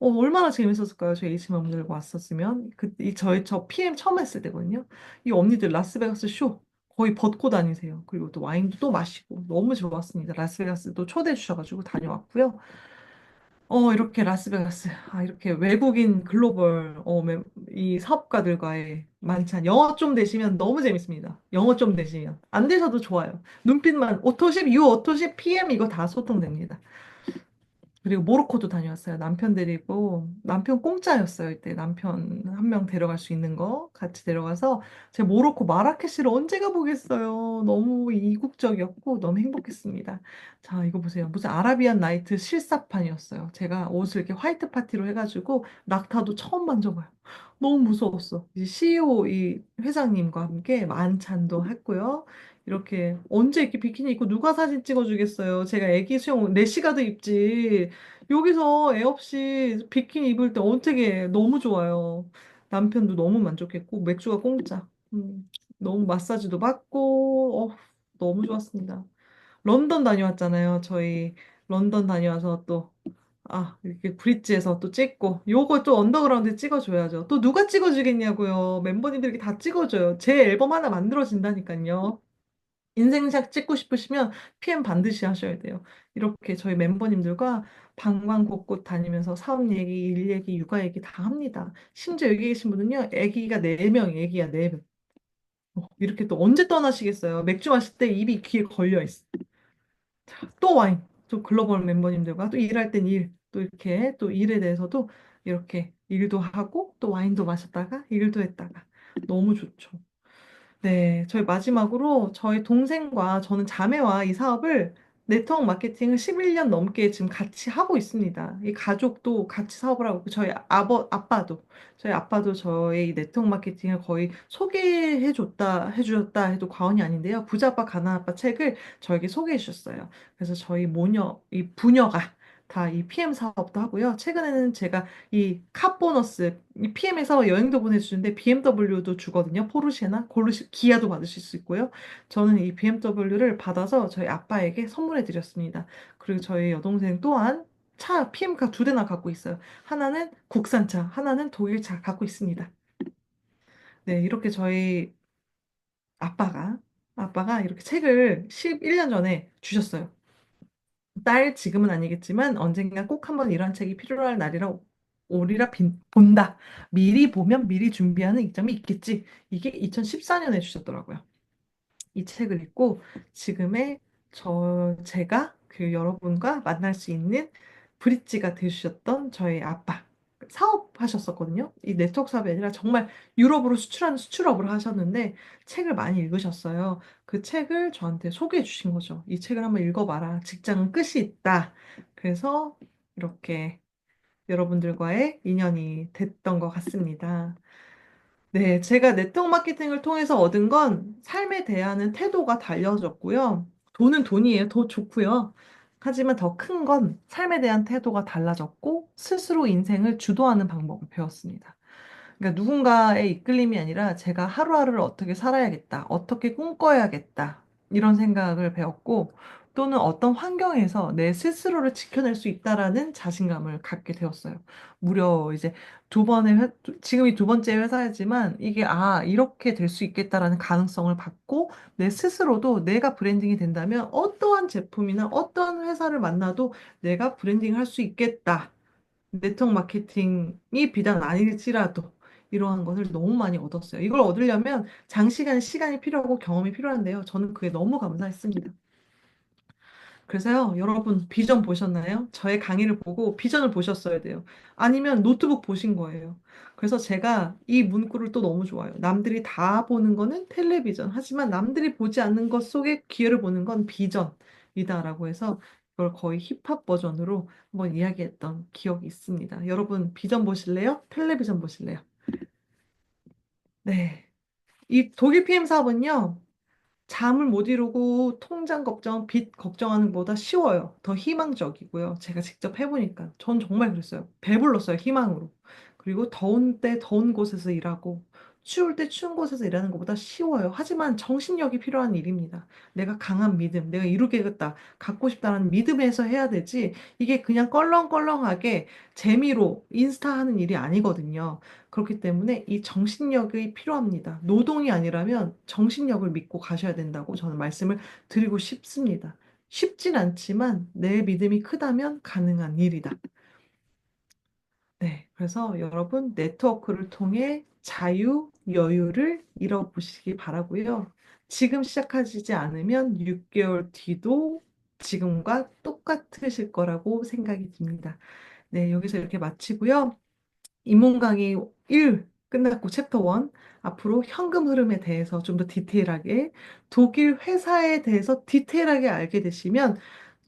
얼마나 재밌었을까요? 저희 H맘들과 왔었으면. 저 PM 처음 했을 때거든요. 이 언니들 라스베가스 쇼 거의 벗고 다니세요. 그리고 또 와인도 또 마시고 너무 좋았습니다. 라스베가스 또 초대해 주셔가지고 다녀왔고요. 이렇게 라스베가스, 이렇게 외국인 글로벌, 이 사업가들과의 만찬. 영어 좀 되시면 너무 재밌습니다. 영어 좀 되시면. 안 되셔도 좋아요. 눈빛만, 오토십, 유 오토십, PM 이거 다 소통됩니다. 그리고 모로코도 다녀왔어요. 남편 데리고 남편 공짜였어요. 이때 남편 한 명 데려갈 수 있는 거 같이 데려가서 제 모로코 마라케시를 언제 가보겠어요. 너무 이국적이었고 너무 행복했습니다. 자, 이거 보세요. 무슨 아라비안 나이트 실사판이었어요. 제가 옷을 이렇게 화이트 파티로 해가지고 낙타도 처음 만져봐요. 너무 무서웠어. 이제 CEO 이 회장님과 함께 만찬도 했고요. 이렇게 언제 이렇게 비키니 입고 누가 사진 찍어주겠어요. 제가 애기 수영 래시가드 입지. 여기서 애 없이 비키니 입을 때 어떻게 너무 좋아요. 남편도 너무 만족했고 맥주가 공짜. 너무 마사지도 받고 너무 좋았습니다. 런던 다녀왔잖아요. 저희 런던 다녀와서 또 이렇게 브릿지에서 또 찍고 요거 또 언더그라운드에 찍어줘야죠. 또 누가 찍어주겠냐고요. 멤버님들이 다 찍어줘요. 제 앨범 하나 만들어진다니까요. 인생샷 찍고 싶으시면 PM 반드시 하셔야 돼요. 이렇게 저희 멤버님들과 방방곡곡 다니면서 사업 얘기, 일 얘기, 육아 얘기 다 합니다. 심지어 여기 계신 분은요, 애기가 4명, 애기야 4명. 이렇게 또 언제 떠나시겠어요? 맥주 마실 때 입이 귀에 걸려 있어. 또 와인. 또 글로벌 멤버님들과 또 일할 땐 일. 또 이렇게 또 일에 대해서도 이렇게 일도 하고 또 와인도 마셨다가 일도 했다가 너무 좋죠. 네, 저희 마지막으로 저희 동생과 저는 자매와 이 사업을 네트워크 마케팅을 11년 넘게 지금 같이 하고 있습니다. 이 가족도 같이 사업을 하고 있고 저희 아빠도 저의 이 네트워크 마케팅을 거의 해주셨다 해도 과언이 아닌데요. 부자 아빠 가난 아빠 책을 저에게 소개해 주셨어요. 그래서 저희 이 부녀가 다 이 PM 사업도 하고요. 최근에는 제가 이 카 보너스, 이 PM에서 여행도 보내주는데 BMW도 주거든요. 포르쉐나 기아도 받으실 수 있고요. 저는 이 BMW를 받아서 저희 아빠에게 선물해 드렸습니다. 그리고 저희 여동생 또한 PM카 두 대나 갖고 있어요. 하나는 국산차, 하나는 독일차 갖고 있습니다. 네, 이렇게 저희 아빠가, 아빠가 이렇게 책을 11년 전에 주셨어요. 딸 지금은 아니겠지만 언젠가 꼭 한번 이런 책이 필요할 날이라 오리라 본다. 미리 보면 미리 준비하는 이점이 있겠지. 이게 2014년에 주셨더라고요. 이 책을 읽고 지금의 제가 그 여러분과 만날 수 있는 브릿지가 되주셨던 저희 아빠. 사업하셨었거든요. 이 네트워크 사업이 아니라 정말 유럽으로 수출하는 수출업을 하셨는데 책을 많이 읽으셨어요. 그 책을 저한테 소개해 주신 거죠. 이 책을 한번 읽어봐라. 직장은 끝이 있다. 그래서 이렇게 여러분들과의 인연이 됐던 것 같습니다. 네, 제가 네트워크 마케팅을 통해서 얻은 건 삶에 대한 태도가 달라졌고요. 돈은 돈이에요. 더 좋고요. 하지만 더 큰 건 삶에 대한 태도가 달라졌고 스스로 인생을 주도하는 방법을 배웠습니다. 그러니까 누군가의 이끌림이 아니라 제가 하루하루를 어떻게 살아야겠다, 어떻게 꿈꿔야겠다, 이런 생각을 배웠고, 또는 어떤 환경에서 내 스스로를 지켜낼 수 있다라는 자신감을 갖게 되었어요. 무려 이제 지금이 두 번째 회사이지만 이게 이렇게 될 수 있겠다라는 가능성을 받고 내 스스로도 내가 브랜딩이 된다면 어떠한 제품이나 어떠한 회사를 만나도 내가 브랜딩 할 수 있겠다. 네트워크 마케팅이 비단 아닐지라도 이러한 것을 너무 많이 얻었어요. 이걸 얻으려면 장시간 시간이 필요하고 경험이 필요한데요. 저는 그게 너무 감사했습니다. 그래서요, 여러분 비전 보셨나요? 저의 강의를 보고 비전을 보셨어야 돼요. 아니면 노트북 보신 거예요. 그래서 제가 이 문구를 또 너무 좋아요. 남들이 다 보는 거는 텔레비전. 하지만 남들이 보지 않는 것 속에 기회를 보는 건 비전이다라고 해서 이걸 거의 힙합 버전으로 한번 이야기했던 기억이 있습니다. 여러분 비전 보실래요? 텔레비전 보실래요? 네. 이 독일 PM 사업은요. 잠을 못 이루고 통장 걱정, 빚 걱정하는 것보다 쉬워요. 더 희망적이고요. 제가 직접 해보니까 전 정말 그랬어요. 배불렀어요, 희망으로. 그리고 더운 때 더운 곳에서 일하고 추울 때 추운 곳에서 일하는 것보다 쉬워요. 하지만 정신력이 필요한 일입니다. 내가 강한 믿음, 내가 이루겠다, 갖고 싶다는 믿음에서 해야 되지. 이게 그냥 껄렁껄렁하게 재미로 인스타 하는 일이 아니거든요. 그렇기 때문에 이 정신력이 필요합니다. 노동이 아니라면 정신력을 믿고 가셔야 된다고 저는 말씀을 드리고 싶습니다. 쉽진 않지만 내 믿음이 크다면 가능한 일이다. 네, 그래서 여러분 네트워크를 통해 자유, 여유를 잃어보시기 바라고요. 지금 시작하시지 않으면 6개월 뒤도 지금과 똑같으실 거라고 생각이 듭니다. 네, 여기서 이렇게 마치고요. 인문 강의 1 끝났고 챕터 1 앞으로 현금 흐름에 대해서 좀 더 디테일하게 독일 회사에 대해서 디테일하게 알게 되시면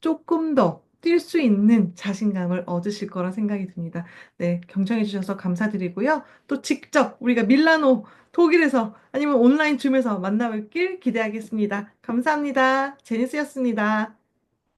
조금 더 뛸 수 있는 자신감을 얻으실 거라 생각이 듭니다. 네, 경청해 주셔서 감사드리고요. 또 직접 우리가 밀라노 독일에서 아니면 온라인 줌에서 만나뵙길 기대하겠습니다. 감사합니다. 제니스였습니다.